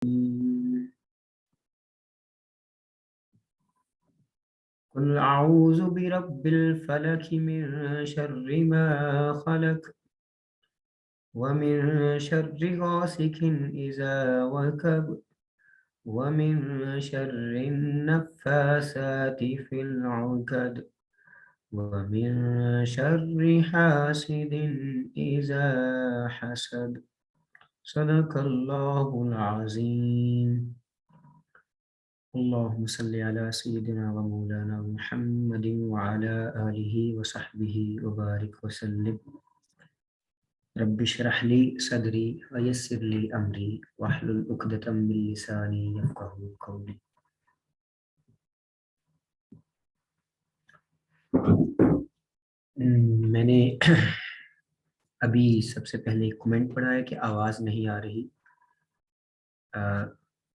कुल अऊज़ु बिरब्बिल फलक मिन शर्रि मा खलक व मिन शर्रि गासिकिन इज़ा वक़ब व मिन शर्रि नफ़्फ़ासाति फ़िल उक़द व मिन शर्रि हासिदिन इज़ा हसद। सदक़ल्लाहुल अज़ीम। अल्लाहुम्मा सल्लि अला सय्यिदिना व मौलाना मुहम्मदिन व अला आलिहि व सहबिहि व बारिक व सल्लिम। रब्बि इश्रह ली सदरी व यस्सिर ली अमरी वहलुल उक़दतम मिन लिसानी यफ़क़हू क़ौली। मैंने अभी सबसे पहले एक कमेंट पढ़ा है कि आवाज़ नहीं आ रही।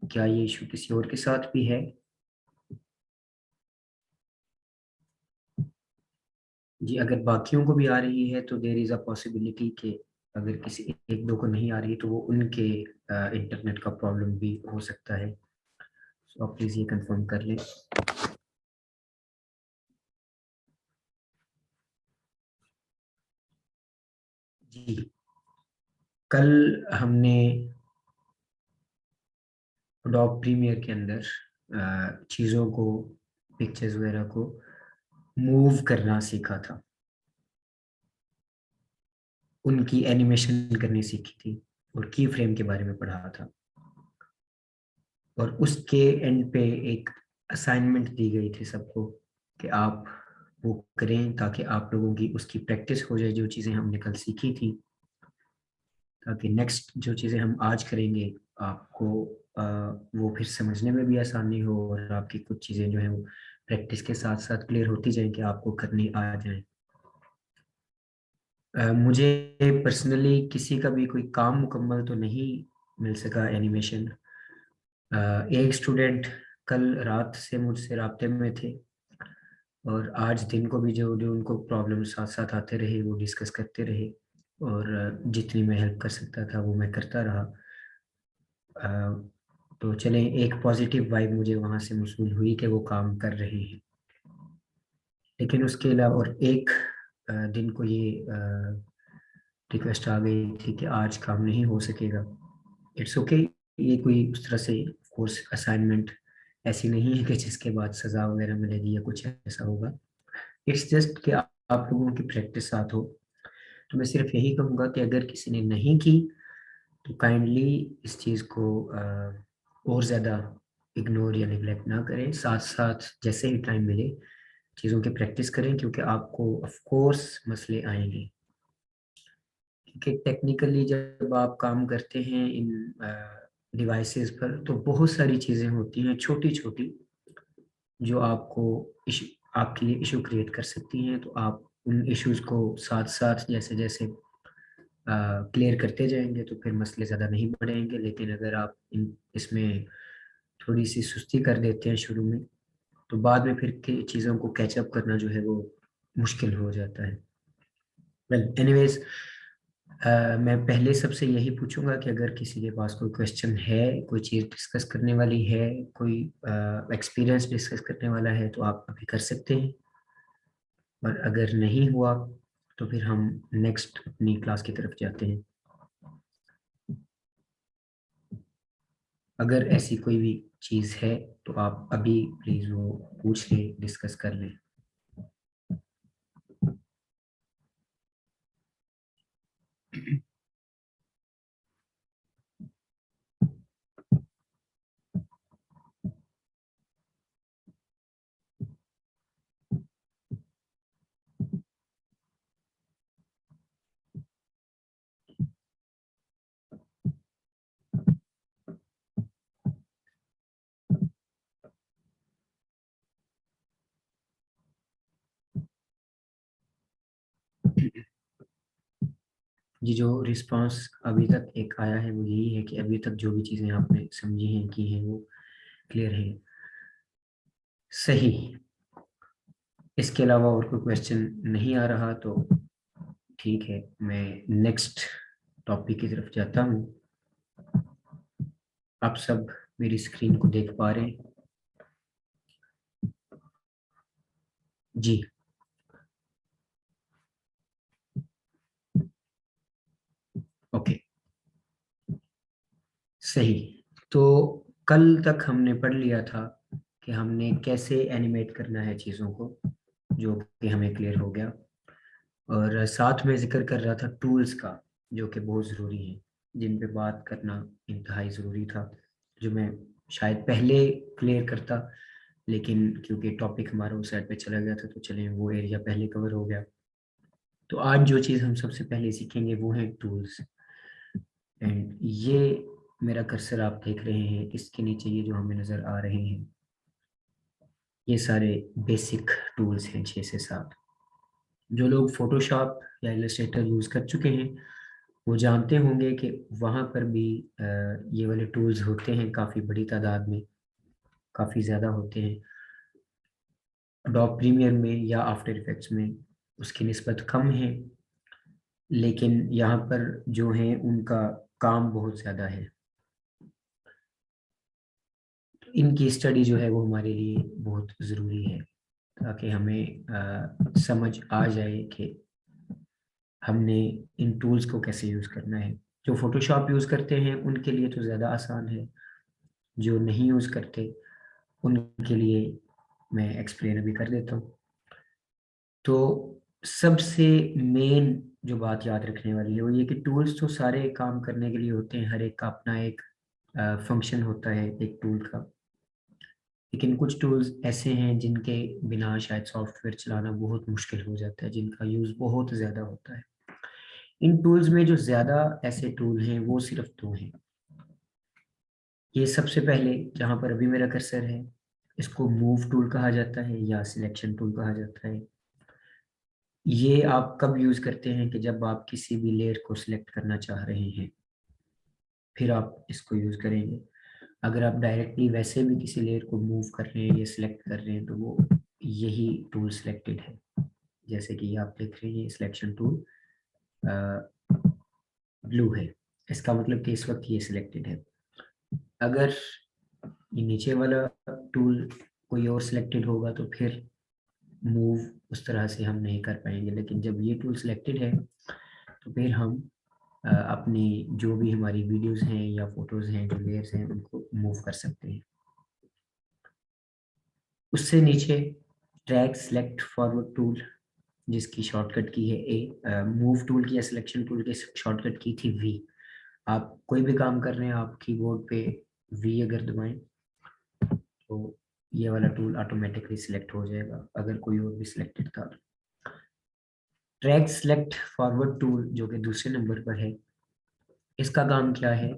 क्या ये इशू किसी और के साथ भी है? जी, अगर बाकियों को भी आ रही है तो देयर इज़ अ पॉसिबिलिटी कि अगर किसी एक दो को नहीं आ रही तो वो उनके इंटरनेट का प्रॉब्लम भी हो सकता है। तो आप प्लीज़ ये कंफर्म कर लें। जी, कल हमने एडोब प्रीमियर के अंदर चीज़ों को, पिक्चर्स वगैरह को मूव करना सीखा था, उनकी एनिमेशन करनी सीखी थी और की फ्रेम के बारे में पढ़ा था। और उसके एंड पे एक असाइनमेंट दी गई थी सबको कि आप वो करें ताकि आप लोगों की उसकी प्रैक्टिस हो जाए, जो चीज़ें हमने कल सीखी थी, ताकि नेक्स्ट जो चीज़ें हम आज करेंगे आपको वो फिर समझने में भी आसानी हो और आपकी कुछ चीज़ें जो हैं वो प्रैक्टिस के साथ साथ क्लियर होती जाएं कि आपको करनी आ जाए। मुझे पर्सनली किसी का भी कोई काम मुकम्मल तो नहीं मिल सका एनिमेशन। एक स्टूडेंट कल रात से मुझसे राब्ते में थे और आज दिन को भी जो जो उनको प्रॉब्लम साथ साथ आते रहे वो डिस्कस करते रहे और जितनी मैं हेल्प कर सकता था वो मैं करता रहा। अ, तो चलें, एक पॉजिटिव वाइब मुझे वहाँ से मौसूल हुई कि वो काम कर रहे हैं। लेकिन उसके अलावा और एक दिन को ये रिक्वेस्ट आ गई थी कि आज काम नहीं हो सकेगा। इट्स ओके, ये कोई उस तरह से कोर्स असाइनमेंट ऐसी नहीं है कि जिसके बाद सज़ा वगैरह मिलेगी या कुछ ऐसा होगा। इट्स जस्ट कि आप लोगों की प्रैक्टिस साथ हो। तो मैं सिर्फ यही कहूँगा कि अगर किसी ने नहीं की तो काइंडली इस चीज़ को और ज़्यादा इग्नोर या निगलेक्ट ना करें, साथ साथ जैसे ही टाइम मिले चीज़ों की प्रैक्टिस करें, क्योंकि आपको ऑफ कोर्स मसले आएंगे। क्योंकि टेक्निकली जब आप काम करते हैं इन डिवाइसेस पर तो बहुत सारी चीज़ें होती हैं छोटी छोटी जो आपको इशू, आपके लिए इशू क्रिएट कर सकती हैं। तो आप उन इश्यूज को साथ साथ जैसे जैसे क्लियर करते जाएंगे तो फिर मसले ज़्यादा नहीं बढ़ेंगे। लेकिन अगर आप इसमें थोड़ी सी सुस्ती कर देते हैं शुरू में तो बाद में फिर चीज़ों को कैचअप करना जो है वो मुश्किल हो जाता है। वेल एनीवेज, मैं पहले सबसे यही पूछूंगा कि अगर किसी के पास कोई क्वेश्चन है, कोई चीज़ डिस्कस करने वाली है, कोई एक्सपीरियंस डिस्कस करने वाला है तो आप अभी कर सकते हैं। और अगर नहीं हुआ तो फिर हम नेक्स्ट अपनी क्लास की तरफ जाते हैं। अगर ऐसी कोई भी चीज़ है तो आप अभी प्लीज़ वो पूछ लें, डिस्कस कर लें। जी, जो रिस्पांस अभी तक एक आया है वो यही है कि अभी तक जो भी चीज़ें आपने समझी हैं की हैं वो क्लियर है। सही। इसके अलावा और कोई क्वेश्चन नहीं आ रहा तो ठीक है, मैं नेक्स्ट टॉपिक की तरफ जाता हूँ। आप सब मेरी स्क्रीन को देख पा रहे हैं? जी, ओके, सही। तो कल तक हमने पढ़ लिया था कि हमने कैसे एनिमेट करना है चीज़ों को, जो कि हमें क्लियर हो गया। और साथ में जिक्र कर रहा था टूल्स का, जो कि बहुत ज़रूरी है, जिन पे बात करना इंतहाई ज़रूरी था, जो मैं शायद पहले क्लियर करता, लेकिन क्योंकि टॉपिक हमारा उस साइड पे चला गया था तो चलें वो एरिया पहले कवर हो गया। तो आज जो चीज़ हम सबसे पहले सीखेंगे वो है टूल्स। एंड ये मेरा कर्सर आप देख रहे हैं, इसके नीचे ये जो हमें नज़र आ रहे हैं, ये सारे बेसिक टूल्स हैं, 6 से 7। जो लोग फोटोशॉप या इलस्ट्रेटर यूज़ कर चुके हैं वो जानते होंगे कि वहाँ पर भी ये वाले टूल्स होते हैं काफ़ी बड़ी तादाद में, काफ़ी ज़्यादा होते हैं। अडोब प्रीमियर में या आफ्टर इफेक्ट्स में उसकी निस्बत कम है, लेकिन यहाँ पर जो है उनका काम बहुत ज़्यादा है। इनकी स्टडी जो है वो हमारे लिए बहुत ज़रूरी है, ताकि हमें समझ आ जाए कि हमने इन टूल्स को कैसे यूज़ करना है। जो फोटोशॉप यूज़ करते हैं उनके लिए तो ज़्यादा आसान है, जो नहीं यूज़ करते उनके लिए मैं एक्सप्लेन अभी कर देता हूँ। तो सबसे मेन जो बात याद रखने वाली है वो ये कि टूल्स तो सारे काम करने के लिए होते हैं, हर एक का अपना एक फंक्शन होता है एक टूल का। लेकिन कुछ टूल्स ऐसे हैं जिनके बिना शायद सॉफ्टवेयर चलाना बहुत मुश्किल हो जाता है, जिनका यूज़ बहुत ज़्यादा होता है। इन टूल्स में जो ज़्यादा ऐसे टूल हैं वो सिर्फ 2 हैं। ये सबसे पहले जहाँ पर अभी मेरा कर्सर है, इसको मूव टूल कहा जाता है या सिलेक्शन टूल कहा जाता है। ये आप कब यूज़ करते हैं कि जब आप किसी भी लेयर को सिलेक्ट करना चाह रहे हैं, फिर आप इसको यूज़ करेंगे। अगर आप डायरेक्टली वैसे भी किसी लेयर को मूव कर रहे हैं या सिलेक्ट कर रहे हैं तो वो यही टूल सिलेक्टेड है। जैसे कि आप देख रहे हैं ये सिलेक्शन टूल ब्लू है, इसका मतलब कि इस वक्त ये सिलेक्टेड है। अगर ये नीचे वाला टूल कोई और सिलेक्टेड होगा तो फिर मूव उस तरह से हम नहीं कर पाएंगे, लेकिन जब ये टूल सिलेक्टेड है तो फिर हम अपनी जो भी हमारी वीडियोस हैं या फोटोज हैं, जो लेयर्स हैं, उनको मूव कर सकते हैं। उससे नीचे ट्रैक सेलेक्ट फॉरवर्ड टूल, जिसकी शॉर्टकट की है ए। मूव टूल की या सिलेक्शन टूल की शॉर्टकट की थी वी। आप कोई भी काम कर रहे हैं, आप कीबोर्ड पे वी अगर दबाएं तो ये वाला टूल ऑटोमेटिकली सिलेक्ट हो जाएगा, अगर कोई और भी सिलेक्टेड था। ट्रैक सेलेक्ट फॉरवर्ड टूल जो कि दूसरे नंबर पर है, इसका काम क्या है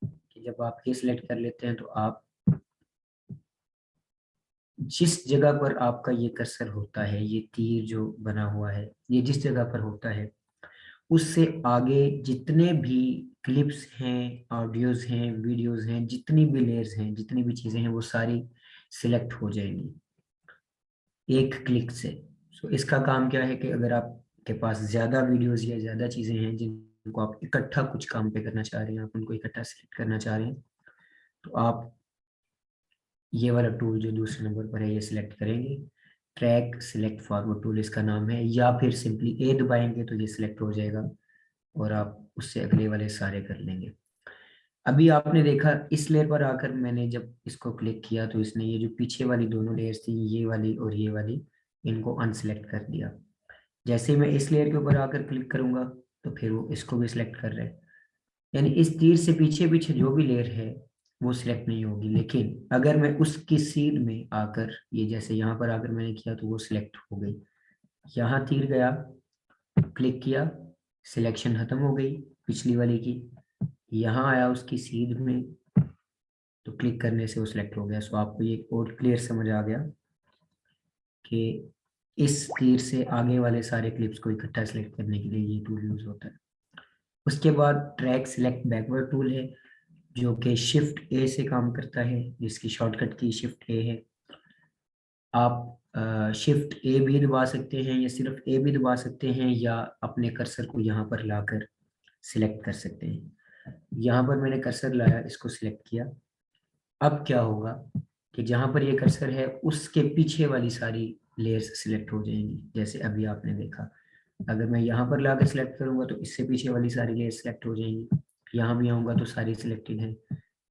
कि जब आप ये सिलेक्ट कर लेते हैं तो आप जिस जगह पर आपका ये कर्सर होता है, ये तीर जो बना हुआ है, ये जिस जगह पर होता है उससे आगे जितने भी क्लिप्स हैं, ऑडियोज हैं, वीडियोज हैं, जितनी भी लेयर्स हैं, जितनी भी चीज़ें हैं, वो सारी सिलेक्ट हो जाएंगी एक क्लिक से। सो इसका काम क्या है कि अगर आपके पास ज़्यादा वीडियोस या ज़्यादा चीज़ें हैं जिनको आप इकट्ठा कुछ काम पे करना चाह रहे हैं, आप उनको इकट्ठा सिलेक्ट करना चाह रहे हैं, तो आप ये वाला टूल जो दूसरे नंबर पर है ये सिलेक्ट करेंगे। ट्रैक सिलेक्ट फॉरवर्ड टूल इसका नाम है, या फिर सिंपली ए दबाएंगे तो ये सिलेक्ट हो जाएगा और आप उससे अगले वाले सारे कर लेंगे। अभी आपने देखा इस लेयर पर आकर मैंने जब इसको क्लिक किया तो इसने ये जो पीछे वाली दोनों लेयर्स थी, ये वाली और ये वाली, इनको अनसिलेक्ट कर दिया। जैसे ही मैं इस लेयर के ऊपर आकर क्लिक करूंगा तो फिर वो इसको भी सिलेक्ट कर रहे हैं। यानी इस तीर से पीछे पीछे जो भी लेयर है वो सिलेक्ट नहीं होगी, लेकिन अगर मैं उसकी सीध में आकर, ये जैसे यहाँ पर आकर मैंने किया तो वो सिलेक्ट हो गई। यहाँ तीर गया, क्लिक किया, सिलेक्शन खत्म हो गई पिछली वाली की। यहाँ आया उसकी सीध में तो क्लिक करने से वो सिलेक्ट हो गया। सो आपको ये और क्लियर समझ आ गया कि इस तीर से आगे वाले सारे क्लिप्स को इकट्ठा सेलेक्ट करने के लिए ये टूल यूज होता है। उसके बाद ट्रैक सिलेक्ट बैकवर्ड टूल है, जो कि शिफ्ट ए से काम करता है, जिसकी शॉर्टकट की शिफ्ट ए है। आप शिफ्ट ए भी दबा सकते हैं या सिर्फ ए भी दबा सकते हैं, या अपने कर्सर को यहाँ पर लाकर सिलेक्ट कर सकते हैं। यहाँ पर मैंने कर्सर लाया, इसको सिलेक्ट किया। अब क्या होगा कि जहां पर ये कर्सर है उसके पीछे वाली सारी लेयर्स सिलेक्ट हो जाएंगी, जैसे अभी आपने देखा। अगर मैं यहाँ पर लाकर सिलेक्ट करूंगा तो इससे पीछे वाली सारी लेयर सिलेक्ट हो जाएंगी, यहाँ भी आऊंगा तो सारी सिलेक्टेड है।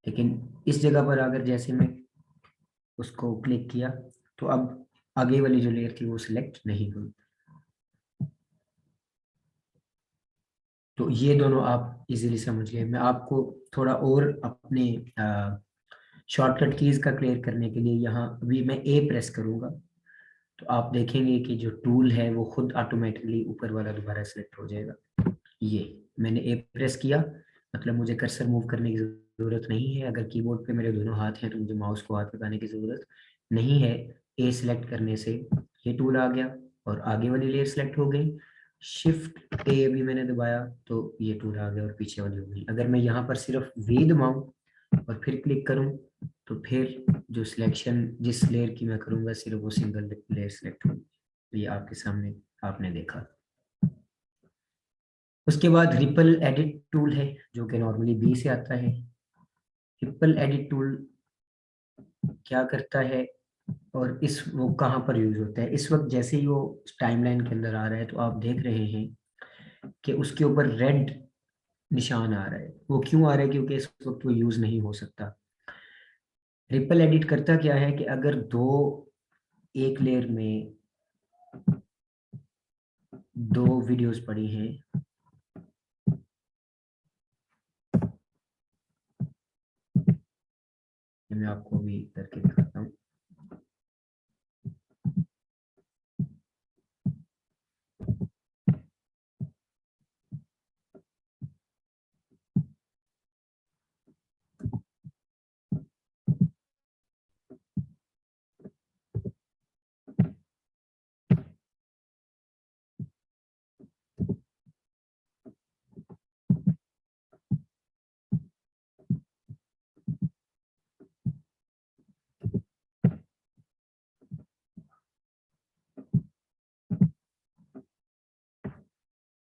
लेकिन इस जगह पर अगर जैसे मैं उसको क्लिक किया तो अब आगे वाली जो लेयर थी वो सिलेक्ट नहीं हुई। तो ये दोनों आप इजीली समझ गए। मैं आपको थोड़ा और अपने शॉर्टकट कीज का क्लियर करने के लिए यहाँ अभी मैं ए प्रेस करूंगा तो आप देखेंगे कि जो टूल है वो खुद ऑटोमेटिकली ऊपर वाला दोबारा सेलेक्ट हो जाएगा। ये मैंने ए प्रेस किया, मतलब मुझे कर्सर मूव करने की जरूरत नहीं है। अगर कीबोर्ड पे मेरे दोनों हाथ हैं तो मुझे माउस को हाथ लगाने की जरूरत नहीं है। ए सिलेक्ट करने से ये टूल आ गया और आगे वाली लेयर सिलेक्ट हो गई। शिफ्ट ए भी मैंने दबाया तो ये टूल आ गया और पीछे वाली हो गई। अगर मैं यहाँ पर सिर्फ वी दबाऊं और फिर क्लिक करूं तो फिर जो सिलेक्शन जिस लेयर की मैं करूंगा सिर्फ वो सिंगल लेयर सिलेक्ट होगी। ये आपके सामने आपने देखा। उसके बाद रिपल एडिट टूल है जो कि नॉर्मली बी से आता है। रिपल एडिट टूल क्या करता है और इस वो कहाँ पर यूज होता है? इस वक्त जैसे ही वो टाइमलाइन के अंदर आ रहा है तो आप देख रहे हैं कि उसके ऊपर रेड निशान आ रहा है। वो क्यों आ रहा है? क्योंकि इस वक्त वो यूज नहीं हो सकता। रिपल एडिट करता क्या है कि अगर दो एक लेयर में दो वीडियोस पड़ी हैं, मैं आपको भी करके दिखाता हूँ।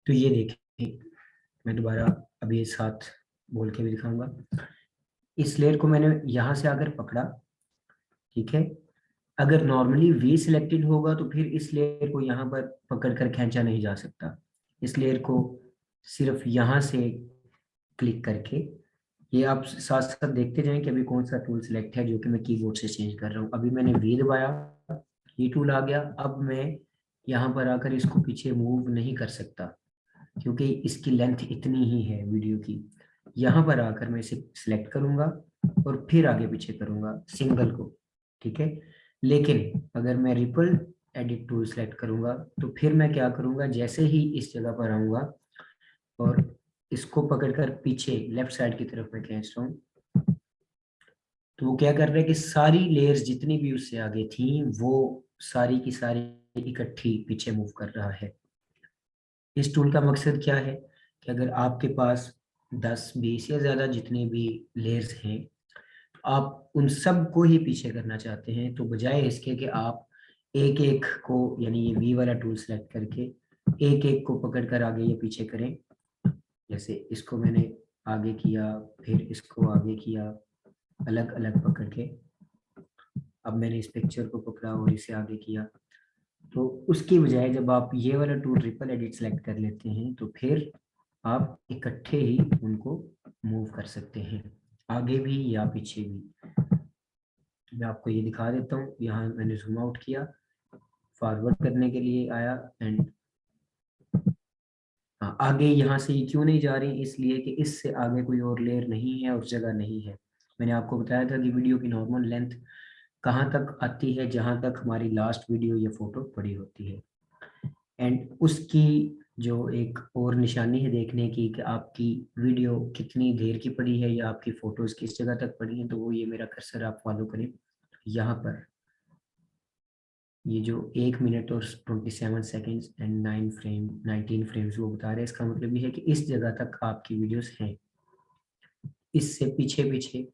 तो ये देखिए, मैं दोबारा अभी साथ बोल के भी दिखाऊंगा। इस लेयर को मैंने यहाँ से आकर पकड़ा, ठीक है। अगर नॉर्मली वी सिलेक्टेड होगा तो फिर इस लेयर को यहाँ पर पकड़कर खींचा नहीं जा सकता। इस लेयर को सिर्फ यहाँ से क्लिक करके, ये आप साथ साथ देखते जाएं कि अभी कौन सा टूल सिलेक्ट है जो कि मैं कीबोर्ड से चेंज कर रहा हूँ। अभी मैंने वी दबाया, ये टूल आ गया। अब मैं यहाँ पर आकर इसको पीछे मूव नहीं कर सकता क्योंकि इसकी लेंथ इतनी ही है वीडियो की। यहाँ पर आकर मैं इसे सिलेक्ट करूंगा और फिर आगे पीछे करूंगा सिंगल को, ठीक है। लेकिन अगर मैं रिपल एडिट टूल सेलेक्ट करूंगा तो फिर मैं क्या करूंगा, जैसे ही इस जगह पर आऊंगा और इसको पकड़कर पीछे लेफ्ट साइड की तरफ मैं खींच रहा हूँ तो वो क्या कर रहा है कि सारी लेयर्स जितनी भी उससे आगे थी वो सारी की सारी इकट्ठी पीछे मूव कर रहा है। इस टूल का मकसद क्या है कि अगर आपके पास 10 20 या ज़्यादा जितने भी लेयर्स हैं तो आप उन सब को ही पीछे करना चाहते हैं, तो बजाय इसके कि आप एक एक को, यानी ये वी वाला टूल सेलेक्ट करके एक एक को पकड़ कर आगे या पीछे करें। जैसे इसको मैंने आगे किया, फिर इसको आगे किया, अलग अलग पकड़ के। अब मैंने इस पिक्चर को पकड़ा और इसे आगे किया। तो उसकी बजाय जब आप ये वाला टूल ट्रिपल एडिट सेलेक्ट कर लेते हैं तो फिर आप इकट्ठे ही उनको मूव कर सकते हैं, आगे भी या पीछे भी। मैं आपको ये दिखा देता हूँ। यहाँ मैंने जूम आउट किया, फॉरवर्ड करने के लिए आया एंड हाँ, आगे यहाँ से ये क्यों नहीं जा रही, इसलिए कि इससे आगे कोई और लेयर नहीं है और जगह नहीं है। मैंने आपको बताया था कि वीडियो की नॉर्मल लेंथ कहाँ तक आती है, जहाँ तक हमारी लास्ट वीडियो या फोटो पड़ी होती है। एंड उसकी जो एक और निशानी है देखने की कि आपकी वीडियो कितनी देर की पड़ी है या आपकी फोटोज किस जगह तक पड़ी हैं, तो वो ये मेरा कर्सर आप फॉलो करें यहाँ पर। ये जो 1 मिनट और 27 सेकेंड्स एंड 19 फ्रेम्स वो बता रहे हैं, इसका मतलब ये है कि इस जगह तक आपकी वीडियोस हैं। इससे पीछे पीछे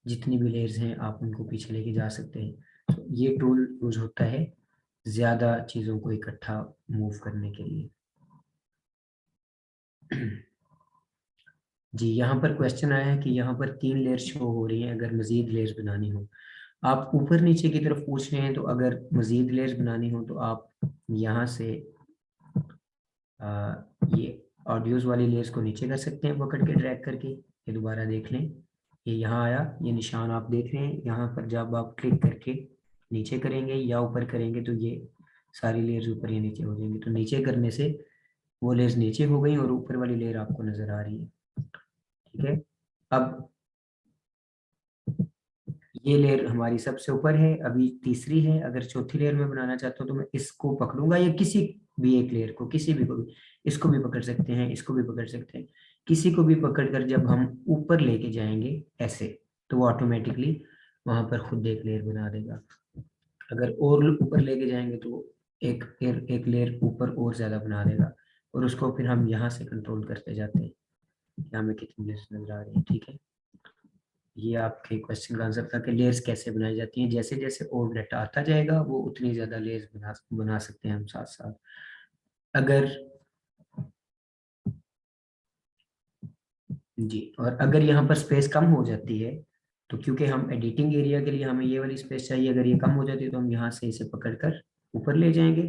जितनी भी लेयर्स हैं आप उनको पीछे लेके जा सकते हैं। तो ये टूल यूज होता है ज्यादा चीजों को इकट्ठा मूव करने के लिए। जी, यहाँ पर क्वेश्चन आया है कि यहाँ पर 3 लेयर शो हो रही हैं, अगर मजीद लेयर्स बनानी हो। आप ऊपर नीचे की तरफ पूछ रहे हैं, तो अगर मजीद लेयर्स बनानी हो तो आप यहाँ से ये ऑडियोज वाली लेयर्स को नीचे कर सकते हैं पकड़ के ड्रैग करके। ये दोबारा देख लें, ये यहाँ आया, ये निशान आप देख रहे हैं। यहाँ पर जब आप क्लिक करके नीचे करेंगे या ऊपर करेंगे तो ये सारी लेयर्स ऊपर या नीचे हो जाएंगी। तो नीचे करने से वो लेयर्स नीचे हो गई और ऊपर वाली लेयर आपको नजर आ रही है। ठीक है, अब ये लेयर हमारी सबसे ऊपर है, अभी तीसरी है। अगर चौथी लेयर में बनाना चाहता हूँ तो मैं इसको पकड़ूंगा, या किसी भी एक लेयर को, किसी भी को भी, इसको भी पकड़ सकते हैं, इसको भी पकड़ सकते हैं। किसी को भी पकड़कर जब हम ऊपर लेके जाएंगे ऐसे, तो वो ऑटोमेटिकली वहां पर खुद एक लेयर बना देगा। अगर और ऊपर लेके जाएंगे तो एक लेयर ऊपर और ज्यादा बना देगा, और उसको फिर हम यहाँ से कंट्रोल करते जाते हैं कि हमें कितनी लेयर्स नजर आ रही है। ठीक है, ये आपके क्वेश्चन का आंसर था कि लेयर्स कैसे बनाई जाती हैं। जैसे जैसे और डाटा आता जाएगा वो उतनी ज्यादा लेयर्स बना सकते हैं हम साथ साथ। अगर जी, और अगर यहाँ पर स्पेस कम हो जाती है, तो क्योंकि हम एडिटिंग एरिया के लिए हमें ये वाली स्पेस चाहिए, अगर ये कम हो जाती है तो हम यहाँ से इसे पकड़कर ऊपर ले जाएंगे।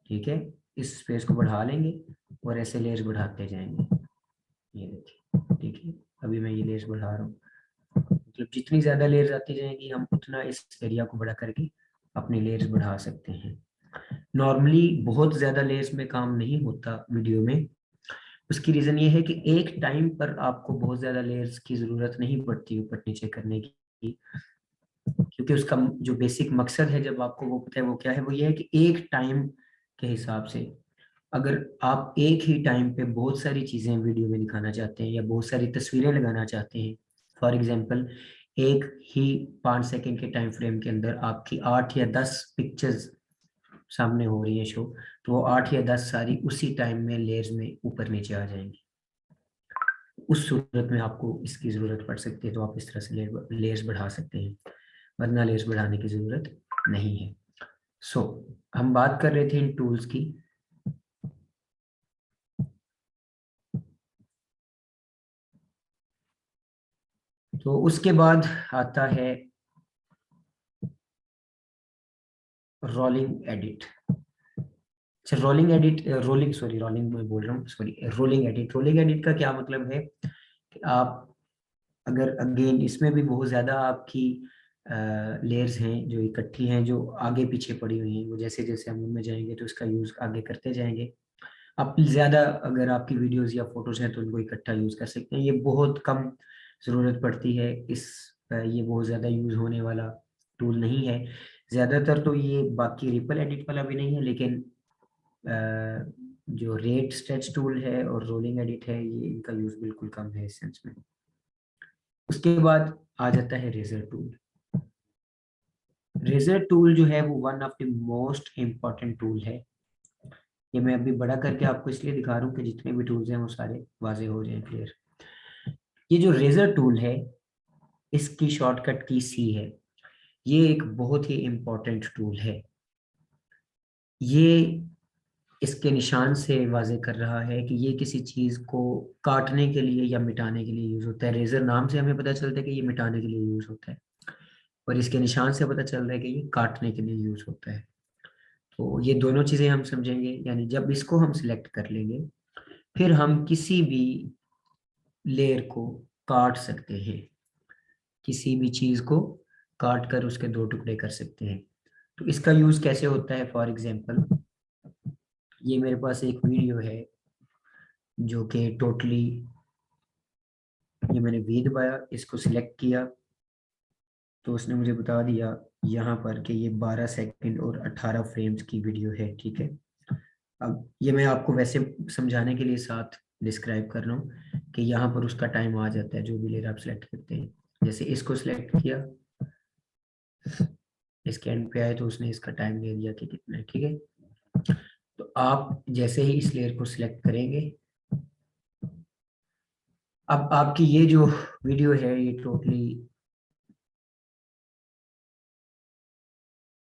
ठीक है, इस स्पेस को बढ़ा लेंगे और ऐसे लेयर्स बढ़ाते जाएंगे। ये देखिए, ठीक है, अभी मैं ये लेयर्स बढ़ा रहा हूँ। मतलब जितनी ज्यादा लेयर्स आती जाएंगी हम उतना इस एरिया को बड़ा करके अपनी लेयर्स बढ़ा सकते हैं। नॉर्मली बहुत ज्यादा लेयर्स में काम नहीं होता वीडियो में। उसकी रीजन ये है कि एक टाइम पर आपको बहुत ज्यादा लेयर्स की जरूरत नहीं पड़ती ऊपर नीचे करने की, क्योंकि उसका जो बेसिक मकसद है, जब आपको वो पता है वो क्या है, वो ये है कि एक टाइम के हिसाब से अगर आप एक ही टाइम पे बहुत सारी चीजें वीडियो में दिखाना चाहते हैं या बहुत सारी तस्वीरें लगाना चाहते हैं, फॉर एग्जांपल एक ही 5 सेकंड के टाइम फ्रेम के अंदर आपकी 8 या 10 पिक्चर्स सामने हो रही है शो, तो वो 8 या 10 सारी उसी टाइम में लेयर्स में ऊपर नीचे आ जाएंगी। उस सूरत में आपको इसकी जरूरत पड़ सकती है, तो आप इस तरह से लेयर्स बढ़ा सकते हैं, वरना लेयर्स बढ़ाने की जरूरत नहीं है। सो हम बात कर रहे थे इन टूल्स की। तो उसके बाद आता है रोलिंग एडिट। अच्छा, rolling edit, rolling, sorry rolling मैं बोल रहा हूँ, sorry, rolling edit. Rolling edit का क्या मतलब है कि आप अगर अगेन इसमें भी बहुत ज़्यादा आपकी लेयर्स हैं जो इकट्ठी हैं, जो आगे पीछे पड़ी हुई हैं, वो जैसे जैसे हम उनमें जाएंगे तो इसका यूज़ आगे करते जाएंगे। आप ज़्यादा अगर आपकी वीडियोस या फोटोज हैं तो उनको इकट्ठा यूज़ कर सकते हैं। ये बहुत कम ज़रूरत पड़ती है ये बहुत ज़्यादा यूज़ होने वाला टूल नहीं है। ज़्यादातर तो ये बाकी रिपल एडिट वाला भी नहीं है, लेकिन जो रेट स्ट्रेच टूल है और रोलिंग एडिट है, ये इनका यूज़ बिल्कुल कम है इस सेंस में। उसके बाद आ जाता है रेजर टूल। रेजर टूल जो है वो one of the most important tool है। ये मैं अभी बड़ा करके आपको इसलिए दिखा रहा हूँ कि जितने भी टूल्स हैं वो सारे वाजे हो जाएं, क्लियर। ये जो रेजर टूल है, इसकी शॉर्टकट की सी है। ये एक बहुत ही इम्पॉर्टेंट टूल है। ये इसके निशान से वाजे कर रहा है कि ये किसी चीज को काटने के लिए या मिटाने के लिए यूज होता है। रेजर नाम से हमें पता चलता है कि ये मिटाने के लिए यूज होता है, और इसके निशान से पता चल रहा है कि ये काटने के लिए यूज होता है। तो ये दोनों चीजें हम समझेंगे, यानी जब इसको हम सिलेक्ट कर लेंगे, फिर हम किसी भी लेयर को काट सकते हैं, किसी भी चीज को काट कर उसके दो टुकड़े कर सकते हैं। तो इसका यूज कैसे होता है, फॉर एग्जाम्पल ये मेरे पास एक वीडियो है जो कि टोटली, ये मैंने वी दबाया, इसको सिलेक्ट किया, तो उसने मुझे बता दिया यहाँ पर कि ये 12 सेकंड और 18 फ्रेम्स की वीडियो है। ठीक है, अब ये मैं आपको वैसे समझाने के लिए साथ डिस्क्राइब कर रहा हूँ कि यहाँ पर उसका टाइम आ जाता है जो भी लेयर आप सिलेक्ट करते हैं। जैसे इसको सिलेक्ट किया, इसके एंड पे आए तो उसने इसका टाइम दे दिया कि कितना है। ठीक है, तो आप जैसे ही इस लेयर को सिलेक्ट करेंगे, अब आपकी ये जो वीडियो है ये टोटली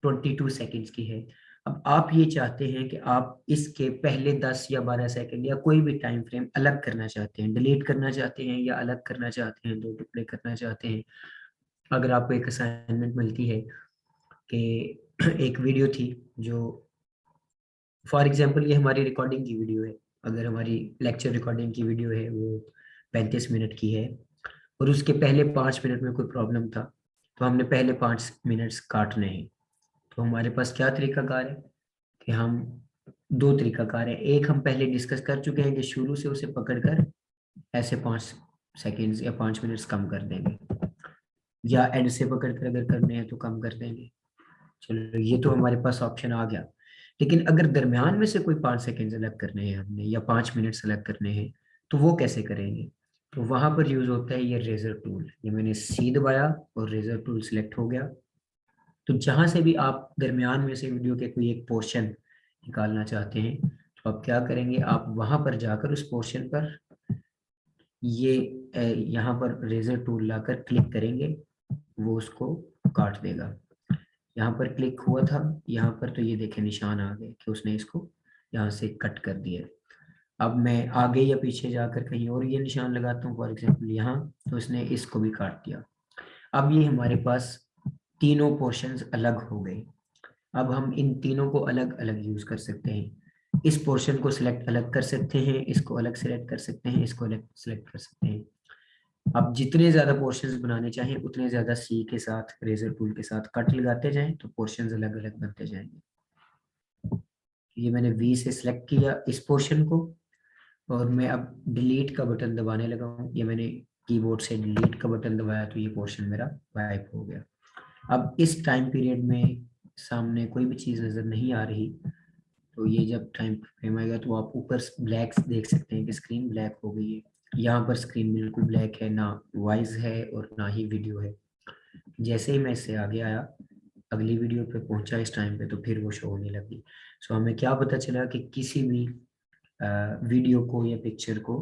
22 सेकेंड्स की है। अब आप ये चाहते हैं कि आप इसके पहले 10 या 12 सेकंड या कोई भी टाइम फ्रेम अलग करना चाहते हैं, डिलीट करना चाहते हैं या अलग करना चाहते हैं, दो टुकड़े करना चाहते हैं। अगर आपको एक असाइनमेंट मिलती है कि एक वीडियो थी जो, फॉर एग्जांपल ये हमारी रिकॉर्डिंग की वीडियो है, अगर हमारी लेक्चर रिकॉर्डिंग की वीडियो है वो 35 मिनट की है और उसके पहले 5 मिनट में कोई प्रॉब्लम था, तो हमने पहले 5 मिनट्स काटने हैं। तो हमारे पास क्या तरीकाकार है कि हम, दो तरीकाकार है। एक हम पहले डिस्कस कर चुके हैं कि शुरू से उसे पकड़कर ऐसे 5 सेकेंड्स या 5 मिनट्स कम कर देंगे, या एंड से पकड़कर अगर करने हैं तो कम कर देंगे। चलो ये तो हमारे पास ऑप्शन आ गया। लेकिन अगर दरमियान में से कोई 5 सेकेंड अलग करने हैं हमने या 5 मिनट्स अलग करने हैं, तो वो कैसे करेंगे? तो वहां पर यूज होता है ये रेजर टूल। ये मैंने सी दबाया और रेजर टूल सिलेक्ट हो गया। तो जहां से भी आप दरमियान में से वीडियो के कोई एक पोर्शन निकालना चाहते हैं, तो आप क्या करेंगे, आप वहां पर जाकर उस पोर्शन पर ये यहाँ पर रेजर टूल लाकर क्लिक करेंगे, वो उसको काट देगा। यहाँ पर क्लिक हुआ था, यहाँ पर तो ये देखें निशान आ गए कि उसने इसको यहाँ से कट कर दिया। अब मैं आगे या पीछे जाकर कहीं और ये निशान लगाता हूँ, फॉर एग्जाम्पल यहाँ, तो इसने इसको भी काट दिया। अब ये हमारे पास तीनों पोर्शंस अलग हो गए। अब हम इन तीनों को अलग अलग यूज कर सकते हैं। इस पोर्शन को सिलेक्ट अलग कर सकते हैं, इसको अलग सिलेक्ट कर सकते हैं, इसको अलग सिलेक्ट कर सकते हैं। आप जितने ज्यादा पोर्शंस बनाने चाहें उतने ज्यादा सी के साथ, रेजर टूल के साथ कट लगाते जाएं तो पोर्शंस अलग अलग बनते जाएंगे। ये मैंने वी से सिलेक्ट किया इस पोर्शन को, और मैं अब डिलीट का बटन दबाने लगा हूँ। ये मैंने कीबोर्ड से डिलीट का बटन दबाया तो ये पोर्शन मेरा वाइप हो गया। अब इस टाइम पीरियड में सामने कोई भी चीज़ नज़र नहीं आ रही, तो ये जब टाइम फ्रेम आएगा तो आप ऊपर ब्लैक देख सकते हैं कि स्क्रीन ब्लैक हो गई है। यहाँ पर स्क्रीन बिल्कुल ब्लैक है, ना वॉइस है और ना ही वीडियो है। जैसे ही मैं इससे आगे आया, अगली वीडियो पे पहुंचा इस टाइम पे, तो फिर वो शो होने लगी। सो हमें क्या पता चला कि किसी भी वीडियो को या पिक्चर को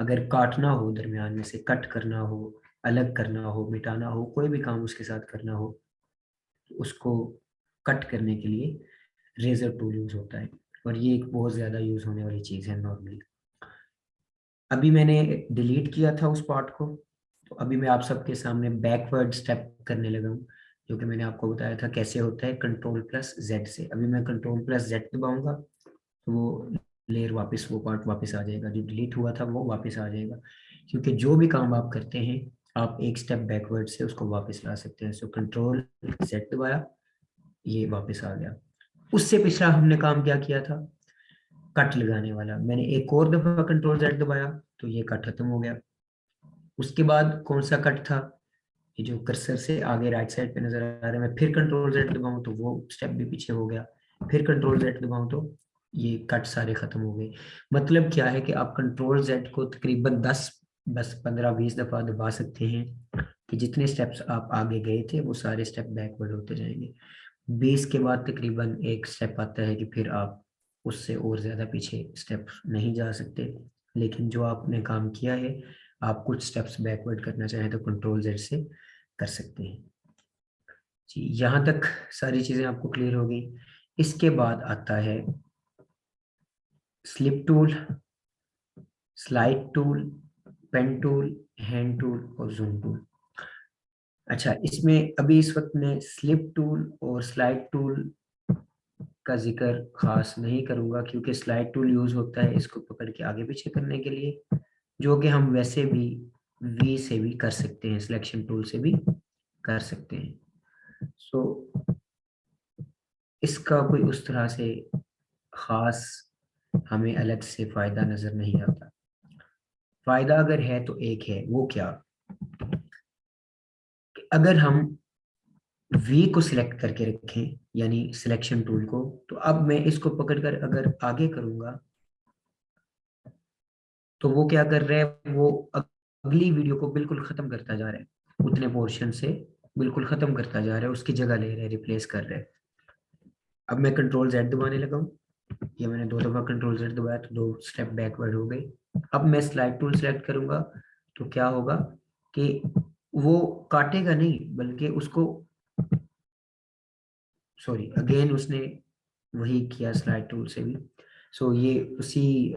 अगर काटना हो, दरमियान में से कट करना हो, अलग करना हो, मिटाना हो, कोई भी काम उसके साथ करना हो, तो उसको कट करने के लिए रेजर टूल यूज होता है। और ये एक बहुत ज्यादा यूज होने वाली चीज है नॉर्मली। अभी मैंने डिलीट किया था उस पार्ट को, तो अभी मैं आप सबके सामने बैकवर्ड स्टेप करने लगा हूँ, जो कि मैंने आपको बताया था कैसे होता है, कंट्रोल प्लस जेड से। अभी मैं कंट्रोल प्लस जेड दबाऊंगा तो वो लेयर वापस, वो पार्ट वापस आ जाएगा, जो डिलीट हुआ था वो वापस आ जाएगा। क्योंकि जो भी काम आप करते हैं आप एक स्टेप बैकवर्ड से उसको वापस ला सकते हैं। सो कंट्रोल जेड दबाया, ये वापस आ गया। उससे पिछला हमने काम क्या किया था, कट लगाने वाला। मैंने एक और दफा कंट्रोल जेड दबाया तो ये कट खत्म हो गया। उसके बाद कौन सा कट था, ये जो कर्सर से आगे राइट साइड पे नजर आ रहा है, मैं फिर कंट्रोल जेड दबाऊं तो वो स्टेप भी पीछे हो गया, फिर कंट्रोल जेड दबाऊं तो ये कट सारे खत्म हो गए। मतलब क्या है कि आप कंट्रोल जेड को तकरीबन 10, बस 15-20 दफा दबा सकते हैं कि जितने स्टेप्स आप आगे गए थे वो सारे स्टेप बैकवर्ड होते जाएंगे। 20 के बाद तकरीबन एक स्टेप आता है कि फिर आप उससे और ज्यादा पीछे स्टेप नहीं जा सकते। लेकिन जो आपने काम किया है, आप कुछ स्टेप्स बैकवर्ड करना चाहें तो कंट्रोल जेड से कर सकते हैं। जी, यहाँ तक सारी चीजें आपको क्लियर हो गई। इसके बाद आता है slip tool, slide tool, pen tool, hand tool और जूम टूल। अच्छा, इसमें अभी इस वक्त मैं स्लिप टूल और स्लाइड टूल का जिक्र खास नहीं करूंगा, क्योंकि स्लाइड टूल यूज होता है इसको पकड़ के आगे पीछे करने के लिए, जो कि हम वैसे भी वी से भी कर सकते हैं, सिलेक्शन टूल से भी कर सकते हैं। सो इसका कोई उस तरह से खास हमें अलग से फायदा नजर नहीं आता। फायदा अगर है तो एक है, वो क्या, कि अगर हम वी को सिलेक्ट करके रखें, यानी सिलेक्शन टूल को, तो अब मैं इसको पकड़कर अगर आगे करूंगा तो वो क्या कर रहा है, वो अगली वीडियो को बिल्कुल खत्म करता जा रहा है, उतने पोर्शन से बिल्कुल खत्म करता जा रहा है, उसकी जगह ले रहा है, रिप्लेस कर रहा है। अब मैं कंट्रोल जेड दबाने लगा हूँ, ये मैंने दो दफा कंट्रोल जेड दबाया तो दो स्टेप बैकवर्ड हो गए। अब मैं स्लाइड टूल सेलेक्ट करूंगा तो क्या होगा कि वो काटेगा नहीं, बल्कि उसको, सॉरी अगेन उसने वही किया स्लाइड टूल से भी। सो ये उसी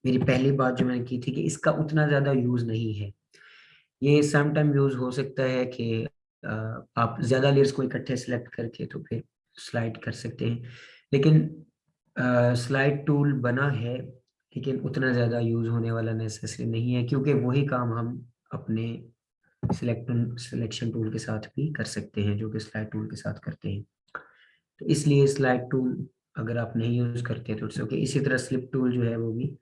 मेरी पहली बात जो मैंने की थी कि इसका उतना ज़्यादा यूज़ नहीं है। ये सम टाइम यूज़ हो सकता है कि आप ज़्यादा लेयर्स को इकट्ठे सेलेक्ट करके तो फिर स्लाइड कर सकते हैं, लेकिन स्लाइड टूल बना है लेकिन उतना ज़्यादा यूज़ होने वाला नेसेसरी नहीं है, क्योंकि वही काम हम अपने सिलेक्शन टूल के साथ भी कर सकते हैं जो कि स्लाइड टूल के साथ करते हैं। तो इसलिए स्लाइड टूल अगर आप नहीं यूज़ करते तो इट्स ओके। इसी तरह स्लिप टूल जो है वो भी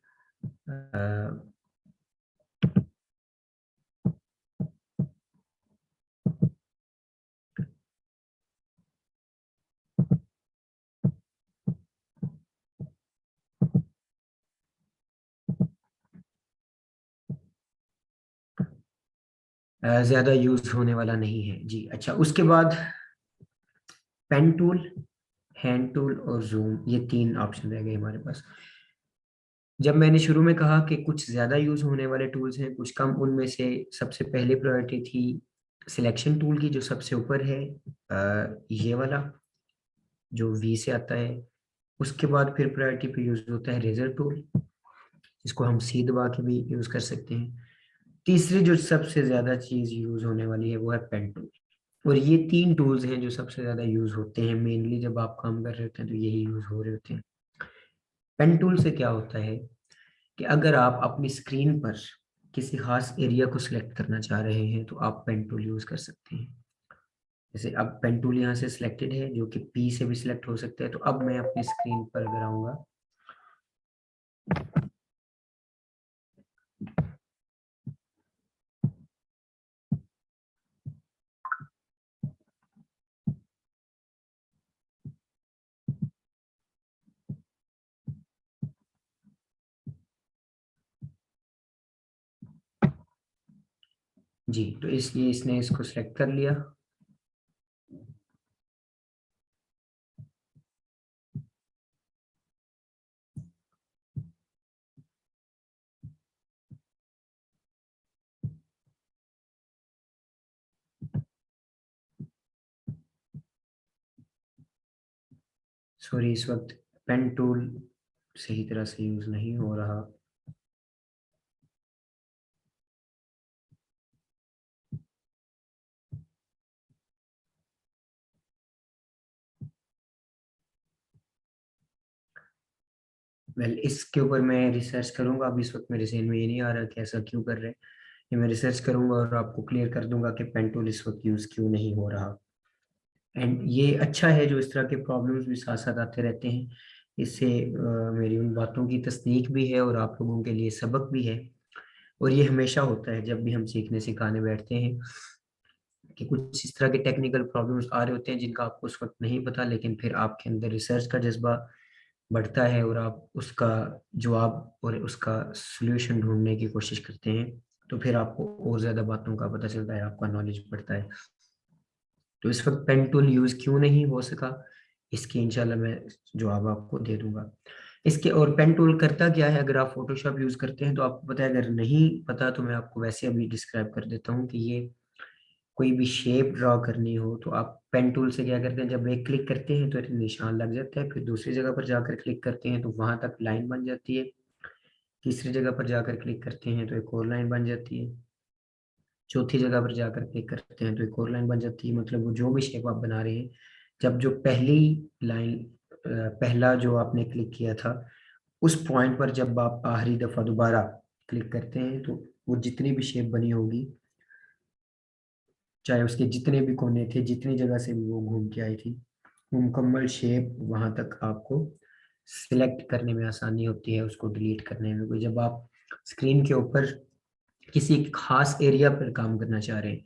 ज़्यादा यूज़ होने वाला नहीं है जी। अच्छा, उसके बाद पेन टूल, हैंड टूल और जूम, ये 3 ऑप्शन रह गए हमारे पास। जब मैंने शुरू में कहा कि कुछ ज़्यादा यूज़ होने वाले टूल्स हैं, कुछ कम, उनमें से सबसे पहली प्रायोरिटी थी सिलेक्शन टूल की, जो सबसे ऊपर है, ये वाला जो वी से आता है। उसके बाद फिर प्रायोरिटी पे यूज़ होता है रेजर टूल, जिसको हम सी दबा के भी यूज़ कर सकते हैं। तीसरी जो सबसे ज़्यादा चीज़ यूज़ होने वाली है वो है पेन टूल। और ये 3 टूल्स हैं जो सबसे ज़्यादा यूज़ होते हैं, मेनली जब आप काम कर रहे होते हैं तो यही यूज़ हो रहे होते हैं। पेन टूल से क्या होता है कि अगर आप अपनी स्क्रीन पर किसी खास एरिया को सिलेक्ट करना चाह रहे हैं तो आप पेन टूल यूज़ कर सकते हैं। जैसे अब पेन टूल यहाँ से सिलेक्टेड है, जो कि पी से भी सिलेक्ट हो सकता है। तो अब मैं अपनी स्क्रीन पर अगर आऊँगा, जी, तो इसलिए इसने इसको सिलेक्ट कर लिया। सॉरी, इस वक्त पेन टूल सही तरह से यूज़ नहीं हो रहा। वेल, इसके ऊपर मैं रिसर्च करूंगा। अभी इस वक्त मेरे ज़हन में ये नहीं आ रहा कि ऐसा क्यों कर रहे हैं। ये मैं रिसर्च करूंगा और आपको क्लियर कर दूंगा कि पेन टूल इस वक्त यूज़ क्यों नहीं हो रहा। एंड ये अच्छा है जो इस तरह के प्रॉब्लम्स भी साथ साथ आते रहते हैं। इससे मेरी उन बातों की तस्दीक भी है और आप लोगों के लिए सबक भी है। और ये हमेशा होता है जब भी हम सीखने सिखाने बैठते हैं कि कुछ इस तरह के टेक्निकल प्रॉब्लम्स आ रहे होते हैं जिनका आपको उस वक्त नहीं पता, लेकिन फिर आपके अंदर रिसर्च का जज्बा बढ़ता है और आप उसका जवाब और उसका सलूशन ढूंढने की कोशिश करते हैं। तो फिर आपको और ज़्यादा बातों का पता चलता है, आपका नॉलेज बढ़ता है। तो इस वक्त पेन टूल यूज़ क्यों नहीं हो सका, इसकी इंशाल्लाह मैं जवाब आपको दे दूंगा। इसके और पेन टूल करता क्या है, अगर आप फोटोशॉप यूज़ करते हैं तो आपको पता है। अगर नहीं पता तो मैं आपको वैसे अभी डिस्क्राइब कर देता हूँ कि ये कोई भी शेप ड्रॉ करनी हो तो आप पेन टूल से क्या करते हैं, जब एक क्लिक करते हैं तो एक निशान लग जाता है, फिर दूसरी जगह पर जाकर क्लिक करते हैं तो वहां तक लाइन बन जाती है, तीसरी जगह पर जाकर क्लिक करते हैं तो एक और लाइन बन जाती है, चौथी जगह पर जाकर क्लिक करते हैं तो एक और लाइन बन जाती है। मतलब वो जो भी शेप आप बना रहे हैं, जब जो पहली लाइन, पहला जो आपने क्लिक किया था, उस पॉइंट पर जब आप आखिरी दफा दोबारा क्लिक करते हैं तो वो जितनी भी शेप बनी होगी, चाहे उसके जितने भी कोने थे, जितनी जगह से भी वो घूम के आई थी, वो मुकम्मल शेप वहां तक आपको सिलेक्ट करने में आसानी होती है, उसको डिलीट करने में। कोई जब आप स्क्रीन के ऊपर किसी खास एरिया पर काम करना चाह रहे हैं,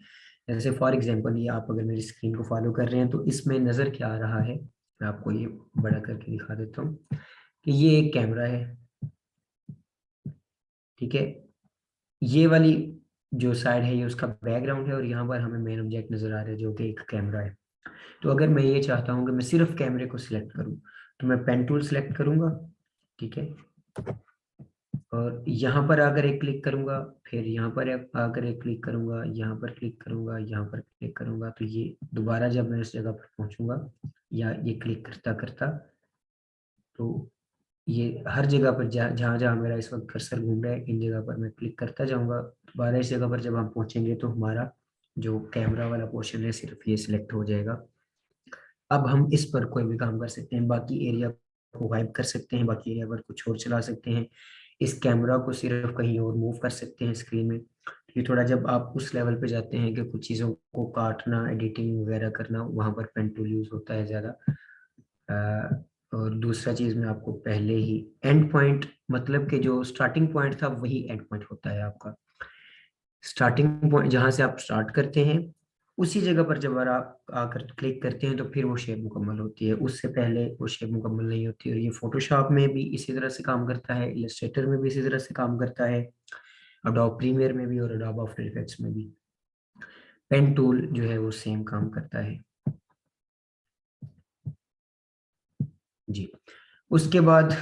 जैसे फॉर एग्जांपल ये आप अगर मेरी स्क्रीन को फॉलो कर रहे हैं तो इसमें नज़र क्या आ रहा है, मैं आपको ये बड़ा करके दिखा देता हूँ कि ये एक कैमरा है, ठीक है। ये वाली जो साइड है ये उसका बैकग्राउंड है और यहाँ पर हमें मेन ऑब्जेक्ट नज़र आ रहा है जो कि एक कैमरा है। तो अगर मैं ये चाहता हूँ कि मैं सिर्फ कैमरे को सिलेक्ट करूँ तो मैं पेन टूल सिलेक्ट करूँगा, ठीक है। और यहाँ पर आकर एक क्लिक करूँगा, फिर यहाँ पर आकर एक क्लिक करूँगा, यहाँ पर क्लिक करूँगा, यहाँ पर क्लिक करूँगा, तो ये दोबारा जब मैं इस जगह पर पहुँचूंगा या ये क्लिक करता करता, तो ये हर जगह पर जहाँ जहाँ मेरा इस वक्त कर्सर घूम रहा है, इन जगह पर मैं क्लिक करता जाऊंगा। दोबारा इस जगह पर जब हम पहुंचेंगे तो हमारा जो कैमरा वाला पोर्शन है सिर्फ ये सिलेक्ट हो जाएगा। अब हम इस पर कोई भी काम कर सकते हैं, बाकी एरिया को वाइप कर सकते हैं, बाकी एरिया पर कुछ और चला सकते हैं, इस कैमरा को सिर्फ कहीं और मूव कर सकते हैं स्क्रीन में। ये थोड़ा जब आप उस लेवल पे जाते हैं कि कुछ चीज़ों को काटना, एडिटिंग वगैरह करना, वहाँ पर पेन टूल यूज़ होता है ज़्यादा। और दूसरा चीज़ में आपको पहले ही एंड पॉइंट, मतलब कि जो स्टार्टिंग पॉइंट था वही एंड पॉइंट होता है आपका। स्टार्टिंग पॉइंट जहाँ से आप स्टार्ट करते हैं उसी जगह पर जब आप आकर क्लिक करते हैं तो फिर वो शेप मुकम्मल होती है, उससे पहले वो शेप मुकम्मल नहीं होती। और ये फोटोशॉप में भी इसी तरह से काम करता है, इलस्ट्रेटर में भी इसी तरह से काम करता है, अडोब प्रीमियर में भी और अडोब आफ्टर इफेक्ट्स में भी। पेन टूल जो है वो सेम काम करता है जी। उसके बाद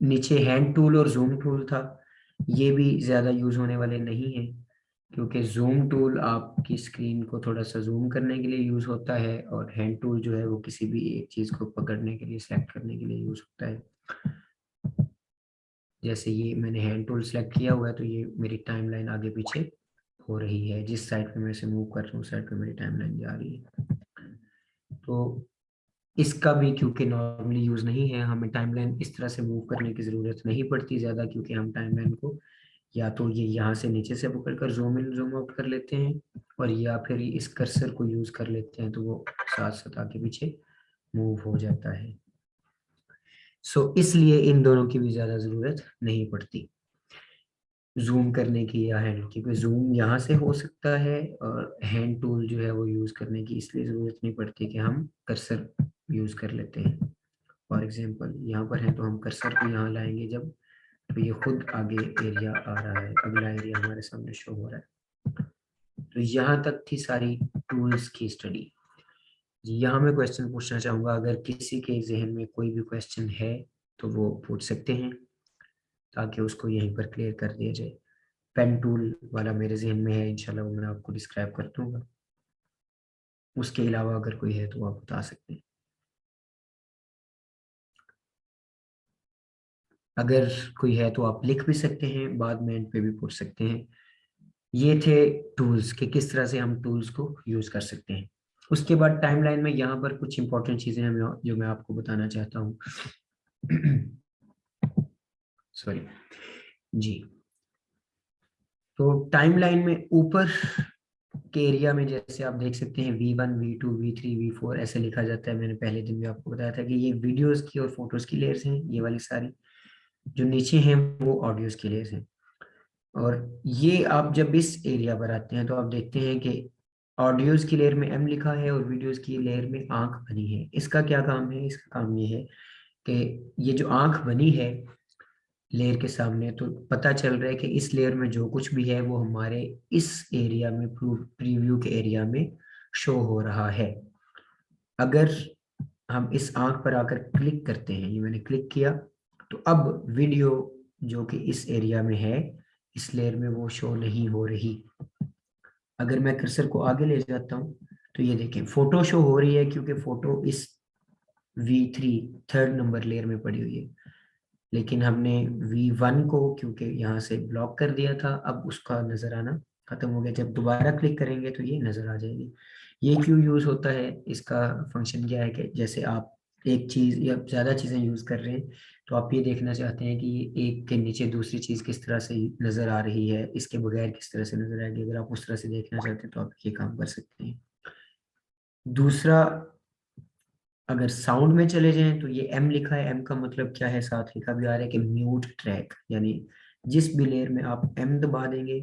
नीचे हैंड टूल और जूम टूल था, ये भी ज़्यादा यूज़ होने वाले नहीं हैं, क्योंकि जूम टूल आपकी स्क्रीन को थोड़ा सा जूम करने के लिए यूज़ होता है, और हैंड टूल जो है वो किसी भी एक चीज़ को पकड़ने के लिए, सेलेक्ट करने के लिए यूज़ होता है। जैसे ये मैंने हैंड टूल सेलेक्ट किया हुआ है तो ये मेरी टाइमलाइन आगे पीछे हो रही है, जिस साइड पे मैं इसे मूव कर रहा हूँ उस साइड पे मेरी टाइमलाइन जा रही है। तो इसका भी क्योंकि नॉर्मली यूज़ नहीं है, हमें टाइमलाइन इस तरह से मूव करने की ज़रूरत नहीं पड़ती ज़्यादा, क्योंकि हम टाइमलाइन को या तो ये यहाँ से नीचे से पकड़कर जूम इन जूम आउट कर लेते हैं, और या फिर इस कर्सर को यूज़ कर लेते हैं तो वो साथ साथ आगे पीछे मूव हो जाता है। सो इसलिए इन दोनों की भी ज़्यादा ज़रूरत नहीं पड़ती जूम करने की या हैंड की, क्योंकि जूम यहाँ से हो सकता है और हैंड टूल जो है वो यूज़ करने की इसलिए ज़रूरत नहीं पड़ती कि हम कर्सर यूज़ कर लेते हैं। फॉर एग्जांपल यहाँ पर है तो हम कर्सर को यहाँ लाएंगे जब, तो ये खुद आगे एरिया आ रहा है, अगला एरिया हमारे सामने शो हो रहा है। तो यहाँ तक थी सारी टूल्स की स्टडी। यहाँ मैं क्वेश्चन पूछना चाहूँगा, अगर किसी के जहन में कोई भी क्वेश्चन है तो वो पूछ सकते हैं, ताकि उसको यहीं पर क्लियर कर दिया जाए। पेन टूल वाला मेरे जहन में है, इंशाल्लाह वो मैं आपको डिस्क्राइब कर दूंगा। उसके अलावा अगर कोई है तो आप बता सकते हैं। अगर कोई है तो आप लिख भी सकते हैं, बाद में एंड पे भी पूछ सकते हैं। ये थे टूल्स के किस तरह से हम टूल्स को यूज कर सकते हैं। उसके बाद टाइमलाइन में यहाँ पर कुछ इंपॉर्टेंट चीजें हैं जो मैं आपको बताना चाहता हूँ। सॉरी जी। तो टाइमलाइन में ऊपर के एरिया में जैसे आप देख सकते हैं V1 V2 V3 V4 ऐसे लिखा जाता है। मैंने पहले दिन भी आपको बताया था कि ये वीडियोस की और फोटोज की लेयर्स हैं, ये वाली सारी। जो नीचे हैं वो ऑडियोज की लेयर्स हैं। और ये आप जब इस एरिया पर आते हैं तो आप देखते हैं कि ऑडियोज की लेयर में M लिखा है और वीडियोज की लेयर में आंख बनी है। इसका क्या काम है? इसका काम ये है कि ये जो आंख बनी है लेयर के सामने, तो पता चल रहा है कि इस लेयर में जो कुछ भी है वो हमारे इस एरिया में, प्रीव्यू के एरिया में शो हो रहा है। अगर हम इस आंख पर आकर क्लिक करते हैं, ये मैंने क्लिक किया, तो अब वीडियो जो कि इस एरिया में है, इस लेयर में वो शो नहीं हो रही। अगर मैं कर्सर को आगे ले जाता हूँ तो ये देखें फोटो शो हो रही है, क्योंकि फोटो इस V3 थर्ड नंबर लेयर में पड़ी हुई है। लेकिन हमने V1 को क्योंकि यहाँ से ब्लॉक कर दिया था, अब उसका नजर आना खत्म हो गया। जब दोबारा क्लिक करेंगे तो ये नजर आ जाएगी। ये क्यों यूज होता है? इसका फंक्शन क्या है कि जैसे आप एक चीज या ज्यादा चीजें यूज कर रहे हैं, तो आप ये देखना चाहते हैं कि ये एक के नीचे दूसरी चीज किस तरह से नजर आ रही है, इसके बगैर किस तरह से नजर आएगी। अगर आप उस तरह से देखना चाहते हैं तो आप ये काम कर सकते हैं। दूसरा, अगर साउंड में चले जाएं तो ये M लिखा है, M का मतलब क्या है? साथ लिखा भी आ रहा है कि म्यूट ट्रैक, यानी जिस भी लेयर में आप M दबा देंगे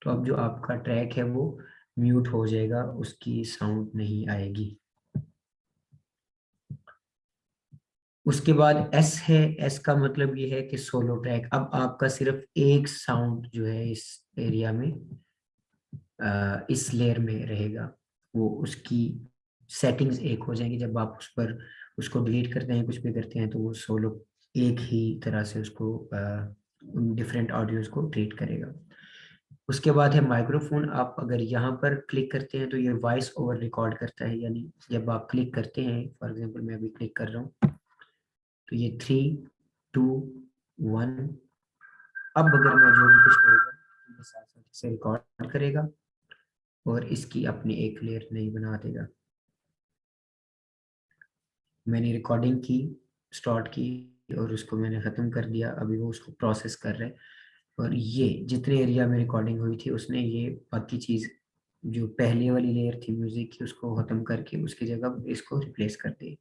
तो अब जो आपका ट्रैक है वो म्यूट हो जाएगा, उसकी साउंड नहीं आएगी। उसके बाद S है, S का मतलब ये है कि सोलो ट्रैक। अब आपका सिर्फ एक साउंड जो है इस एरिया में, इस लेयर में रहेगा, वो उसकी सेटिंग्स एक हो जाएंगी। जब आप उस पर उसको डिलीट करते हैं, कुछ भी करते हैं, तो वो सोलो एक ही तरह से उसको उन डिफरेंट ऑडियोज को ट्रीट करेगा। उसके बाद है माइक्रोफोन। आप अगर यहाँ पर क्लिक करते हैं तो ये वॉइस ओवर रिकॉर्ड करता है, यानी जब आप क्लिक करते हैं, फॉर एग्जांपल मैं अभी क्लिक कर रहा हूँ तो ये 3, 2, 1, अब अगर मैं जो भी कुछ बोलूँगा तो ये साथ साथ इसे रिकॉर्ड करेगा और इसकी अपनी एक लेयर नई बना देगा। मैंने रिकॉर्डिंग की, स्टार्ट की और उसको मैंने ख़त्म कर दिया, अभी वो उसको प्रोसेस कर रहे हैं। और ये जितने एरिया में रिकॉर्डिंग हुई थी उसने ये बाकी चीज़ जो पहले वाली लेयर थी म्यूज़िक की उसको ख़त्म करके उसकी जगह इसको रिप्लेस कर दी।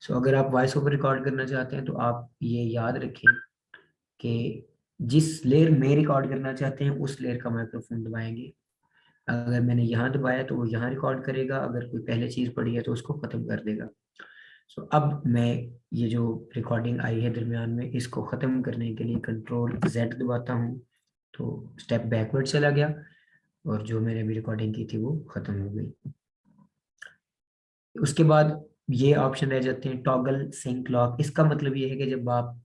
सो अगर आप वॉइस ओवर रिकॉर्ड करना चाहते हैं तो आप ये याद रखें कि जिस लेयर में रिकॉर्ड करना चाहते हैं उस लेयर का माइक्रोफोन दबाएंगे। अगर मैंने यहाँ दबाया तो वो यहाँ रिकॉर्ड करेगा, अगर कोई पहले चीज़ पड़ी है तो उसको ख़त्म कर देगा। सो अब मैं ये जो रिकॉर्डिंग आई है दरमियान में, इसको ख़त्म करने के लिए Ctrl Z दबाता हूँ तो स्टेप बैकवर्ड चला गया और जो मैंने अभी रिकॉर्डिंग की थी वो ख़त्म हो गई। उसके बाद ये ऑप्शन रह जाते हैं टॉगल सिंक लॉक। इसका मतलब ये है कि जब आप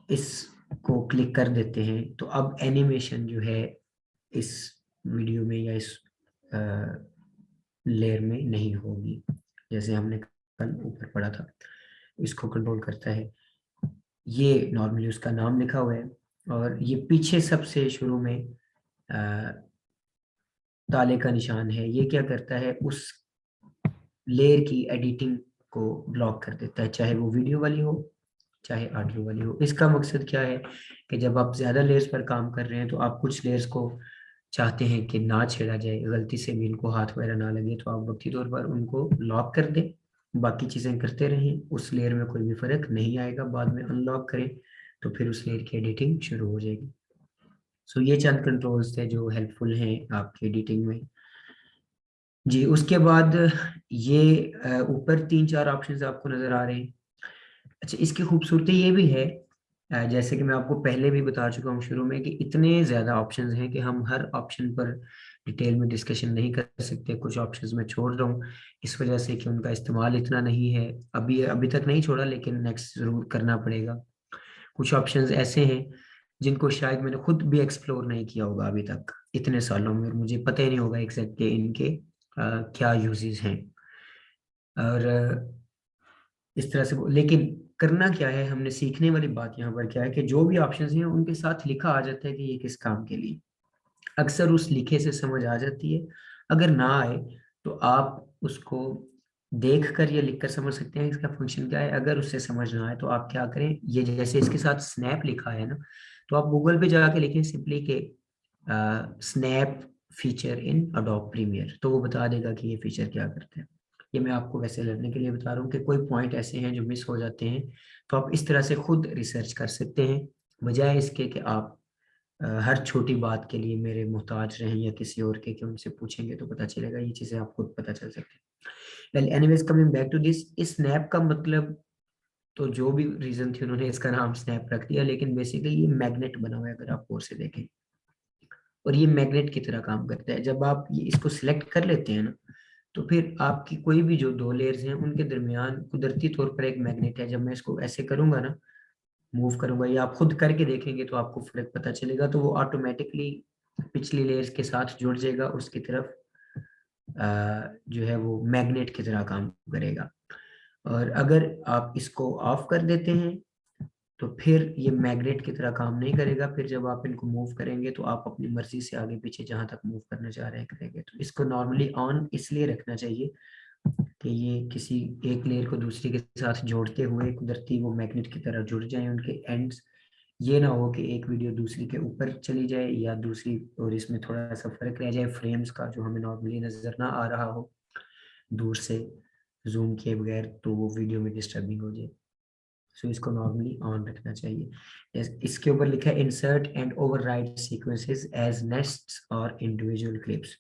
इसको क्लिक कर देते हैं तो अब एनिमेशन जो है इस वीडियो में या इस लेयर में नहीं होगी, जैसे हमने कल ऊपर पढ़ा था। इसको कंट्रोल करता है, ये नॉर्मली उसका नाम लिखा हुआ है और ये पीछे सबसे शुरू में ताले का निशान है। ये क्या करता है, उस लेयर की एडिटिंग को ब्लॉक कर देता है, चाहे वो वीडियो वाली हो चाहे ऑडियो वाली हो। इसका मकसद क्या है कि जब आप ज़्यादा लेयर्स पर काम कर रहे हैं तो आप कुछ लेयर्स को चाहते हैं कि ना छेड़ा जाए, गलती से भी इनको हाथ वगैरह ना लगे, तो आप वक्ती तौर पर उनको लॉक कर दें, बाकी चीज़ें करते रहें, उस लेयर में कोई भी फ़र्क नहीं आएगा। बाद में अनलॉक करें तो फिर उस लेयर की एडिटिंग शुरू हो जाएगी। सो ये चंद कंट्रोल्स थे जो हेल्पफुल हैं आपकी एडिटिंग में। जी, उसके बाद ये ऊपर 3-4 ऑप्शंस आपको नज़र आ रहे हैं। अच्छा, इसकी खूबसूरती ये भी है, जैसे कि मैं आपको पहले भी बता चुका हूँ शुरू में, कि इतने ज़्यादा ऑप्शंस हैं कि हम हर ऑप्शन पर डिटेल में डिस्कशन नहीं कर सकते। कुछ ऑप्शंस मैं छोड़ रहा हूँ इस वजह से कि उनका इस्तेमाल इतना नहीं है, अभी अभी तक नहीं छोड़ा, लेकिन नेक्स्ट ज़रूर करना पड़ेगा। कुछ ऑप्शंस ऐसे हैं जिनको शायद मैंने खुद भी एक्सप्लोर नहीं किया होगा अभी तक इतने सालों में, और मुझे पता ही नहीं होगा एग्जैक्ट कि इनके क्या यूजेस हैं। और इस तरह से लेकिन करना क्या है, हमने सीखने वाली बात यहाँ पर क्या है कि जो भी ऑप्शंस हैं उनके साथ लिखा आ जाता है कि ये किस काम के लिए। अक्सर उस लिखे से समझ आ जाती है, अगर ना आए तो आप उसको देख कर या लिख कर समझ सकते हैं इसका फंक्शन क्या है। अगर उससे समझ ना आए तो आप क्या करें, ये जैसे इसके साथ स्नैप लिखा है ना, तो आप गूगल पे जाके लिखें सिंपली के snap feature in Adobe Premiere, तो वो बता देगा कि ये फीचर क्या करता है। ये मैं आपको वैसे लर्निंग के लिए बता रहा हूँ कि कोई पॉइंट ऐसे हैं जो मिस हो जाते हैं, तो आप इस तरह से खुद रिसर्च कर सकते हैं, बजाय इसके कि आप हर छोटी बात के लिए मेरे मोहताज रहें या किसी और के कि उनसे पूछेंगे तो पता चलेगा। ये चीज़ें आप खुद पता चल सकती हैं। Well anyways, coming back to this, इस स्नैप का मतलब तो जो भी रीज़न थी उन्होंने इसका नाम स्नैप रख दिया, लेकिन बेसिकली ये मैग्नेट बना हुआ है अगर आप गौर से देखें, और ये मैग्नेट की तरह काम करता है। जब आप ये इसको सिलेक्ट कर लेते हैं ना, तो फिर आपकी कोई भी जो दो लेयर्स हैं उनके दरमियान कुदरती तौर पर एक मैग्नेट है। जब मैं इसको ऐसे करूंगा ना, मूव करूंगा, या आप खुद करके देखेंगे तो आपको फर्क पता चलेगा, तो वो ऑटोमेटिकली पिछली लेयर्स के साथ जुड़ जाएगा, उसकी तरफ जो है वो मैग्नेट की तरह काम करेगा। और अगर आप इसको ऑफ कर देते हैं तो फिर ये मैग्नेट की तरह काम नहीं करेगा। फिर जब आप इनको मूव करेंगे तो आप अपनी मर्जी से आगे पीछे जहां तक मूव करना चाह रहे हैं करेंगे। तो इसको नॉर्मली ऑन इसलिए रखना चाहिए कि ये किसी एक लेयर को दूसरी के साथ जोड़ते हुए कुदरती वो मैग्नेट की तरह जुड़ जाएं उनके एंड्स। ये ना हो कि एक वीडियो दूसरी के ऊपर चली जाए या दूसरी और इसमें थोड़ा सा फर्क रह जाए फ्रेम्स का, जो हमें नॉर्मली नजर ना आ रहा हो दूर से जूम किए बगैर, तो वो वीडियो में डिस्टर्बिंग हो जाए। सो इसको नॉर्मली ऑन रखना चाहिए। इसके ऊपर लिखा है insert and override sequences as nests और इंडिविजुअल क्लिप्स,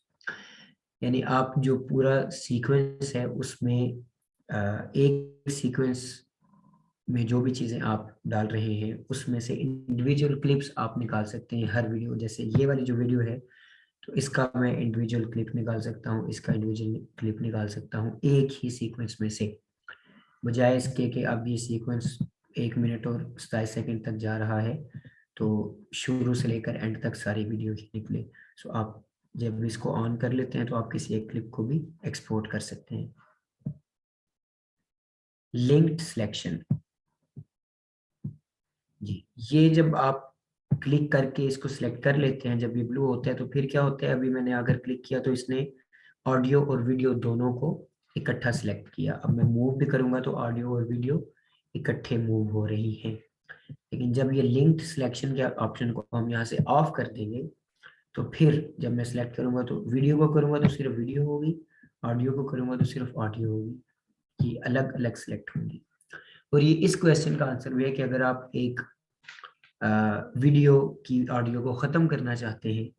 यानी आप जो पूरा सीक्वेंस है उसमें एक सीक्वेंस में जो भी चीज़ें आप डाल रहे हैं उसमें से इंडिविजुअल क्लिप्स आप निकाल सकते हैं हर वीडियो। जैसे ये वाली जो वीडियो है तो इसका मैं इंडिविजुअल क्लिप निकाल सकता हूँ, इसका इंडिविजुअल क्लिप निकाल सकता हूँ एक ही सीक्वेंस में से, बजाय इसके कि अब ये सीक्वेंस 1 मिनट और 27 सेकंड तक जा रहा है तो शुरू से लेकर एंड तक सारी वीडियो ही निकले। सो आप जब इसको ऑन कर लेते हैं तो आप किसी एक क्लिप को भी एक्सपोर्ट कर सकते हैं। लिंक्ड सिलेक्शन जी, ये जब आप क्लिक करके इसको सिलेक्ट कर लेते हैं, जब ये ब्लू होता है तो फिर क्या होता है, अभी मैंने अगर क्लिक किया तो इसने ऑडियो और वीडियो दोनों को इकट्ठा सिलेक्ट किया। अब मैं मूव भी करूंगा तो ऑडियो और वीडियो इकट्ठे मूव हो रही हैं। लेकिन जब ये लिंक्ड सिलेक्शन के ऑप्शन को हम यहाँ से ऑफ कर देंगे तो फिर जब मैं सिलेक्ट करूंगा तो वीडियो को करूंगा तो सिर्फ वीडियो होगी, ऑडियो को करूंगा तो सिर्फ ऑडियो होगी, ये अलग अलग सिलेक्ट होंगी। और ये इस क्वेश्चन का आंसर भी है कि अगर आप एक वीडियो की ऑडियो को ख़त्म करना चाहते हैं,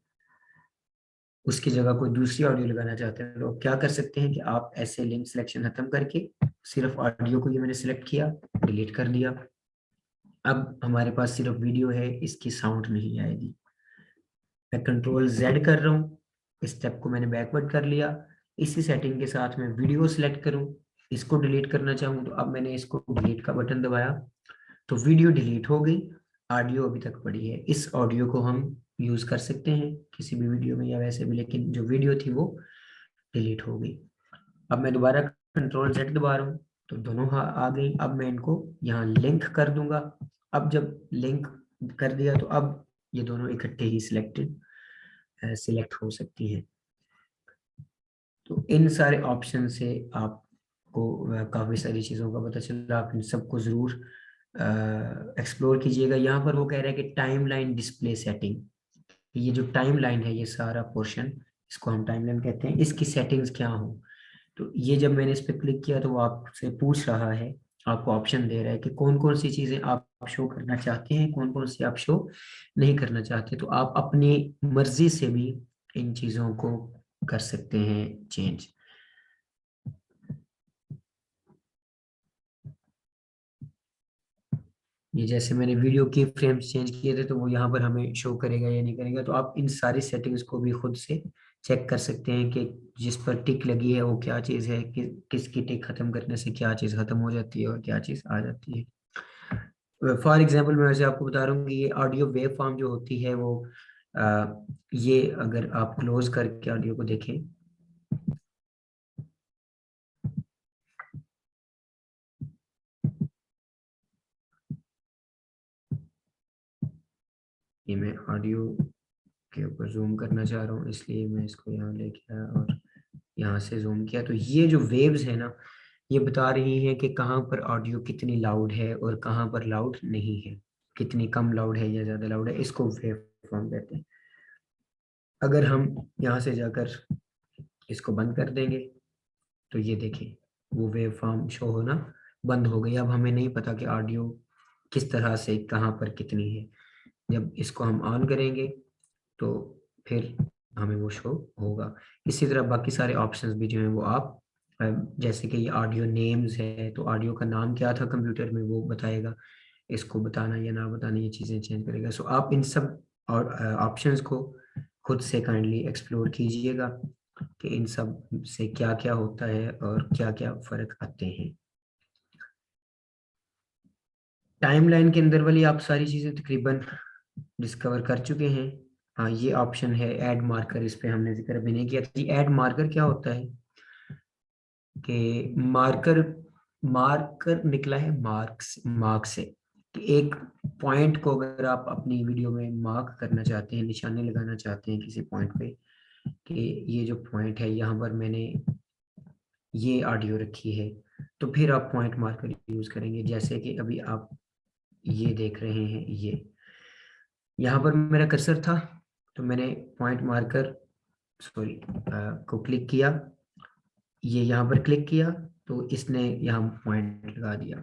उसकी जगह कोई दूसरी ऑडियो लगाना चाहते हैं, तो क्या कर सकते हैं कि आप ऐसे लिंक सिलेक्शन खत्म करके सिर्फ ऑडियो को ये मैंने सिलेक्ट किया, डिलीट कर दिया। अब हमारे पास सिर्फ वीडियो है, इसकी साउंड नहीं आएगी। मैं कंट्रोल Z कर रहा हूँ, इस स्टेप को मैंने बैकवर्ड कर लिया। इसी सेटिंग के साथ मैं वीडियो सिलेक्ट करूँ, इसको डिलीट करना चाहूँ तो अब मैंने इसको डिलीट का बटन दबाया तो वीडियो डिलीट हो गई, ऑडियो अभी तक पड़ी है। इस ऑडियो को हम यूज कर सकते हैं किसी भी वीडियो में या वैसे भी, लेकिन जो वीडियो थी वो डिलीट हो गई। अब मैं दोबारा कंट्रोल Z दबा रहा हूँ तो दोनों आ गई। अब मैं इनको यहाँ लिंक कर दूंगा। अब जब लिंक कर दिया तो अब ये दोनों इकट्ठे ही सिलेक्ट हो सकती हैं। तो इन सारे ऑप्शन से आपको काफ़ी सारी चीज़ों का पता चला। आप इन सबको ज़रूर एक्सप्लोर कीजिएगा। यहाँ पर वो कह रहा है कि टाइमलाइन डिस्प्ले सेटिंग, ये जो टाइमलाइन है, ये सारा पोर्शन, इसको हम टाइमलाइन कहते हैं, इसकी सेटिंग्स क्या हो। तो ये जब मैंने इस पर क्लिक किया तो वो आपसे पूछ रहा है, आपको ऑप्शन दे रहा है कि कौन कौन सी चीज़ें आप शो करना चाहते हैं, कौन कौन सी आप शो नहीं करना चाहते। तो आप अपनी मर्जी से भी इन चीज़ों को कर सकते हैं चेंज। ये जैसे मैंने वीडियो के फ्रेम्स चेंज किए थे तो वो यहाँ पर हमें शो करेगा या नहीं करेगा। तो आप इन सारी सेटिंग्स को भी खुद से चेक कर सकते हैं कि जिस पर टिक लगी है वो क्या चीज़ है, किसकी टिक खत्म करने से क्या चीज़ खत्म हो जाती है और क्या चीज़ आ जाती है। फॉर एग्जाम्पल मैं वैसे आपको बता रहा हूँ कि ये ऑडियो वेव फॉर्म जो होती है वो ये अगर आप क्लोज करके ऑडियो को देखें, ये मैं ऑडियो के ऊपर जूम करना चाह रहा हूँ इसलिए मैं इसको यहाँ लेके आया और यहाँ से जूम किया। तो ये जो वेव्स है ना, ये बता रही है कि कहाँ पर ऑडियो कितनी लाउड है और कहाँ पर लाउड नहीं है, कितनी कम लाउड है या ज़्यादा लाउड है, इसको वेव फॉर्म कहते हैं। अगर हम यहाँ से जाकर इसको बंद कर देंगे तो ये देखें वो वेव फॉर्म शो होना बंद हो गई। अब हमें नहीं पता कि ऑडियो किस तरह से कहाँ पर कितनी है। जब इसको हम ऑन करेंगे तो फिर हमें वो शो होगा। इसी तरह बाकी सारे ऑप्शंस भी जो हैं वो आप जैसे कि ये ऑडियो नेम्स है तो ऑडियो का नाम क्या था कंप्यूटर में वो बताएगा, इसको बताना या ना बताना ये चीज़ें चेंज करेगा। सो आप इन सब और ऑप्शंस को खुद से काइंडली एक्सप्लोर कीजिएगा कि इन सब से क्या क्या होता है और क्या क्या फ़र्क आते हैं। टाइमलाइन के अंदर वाली आप सारी चीज़ें तकरीबन डिस्कवर कर चुके हैं। हाँ, ये ऑप्शन है ऐड मार्कर, इस पे हमने जिक्र अभी नहीं किया था। ऐड मार्कर क्या होता है कि मार्कर, मार्कर निकला है मार्क्स, मार्क से, कि एक पॉइंट को अगर आप अपनी वीडियो में मार्क करना चाहते हैं, निशाने लगाना चाहते हैं किसी पॉइंट पे कि ये जो पॉइंट है यहाँ पर मैंने ये ऑडियो रखी है, तो फिर आप पॉइंट मार्कर यूज करेंगे। जैसे कि अभी आप ये देख रहे हैं, ये यहाँ पर मेरा कर्सर था तो मैंने पॉइंट मार्कर सॉरी को क्लिक किया, ये यहाँ पर क्लिक किया तो इसने यहाँ पॉइंट लगा दिया।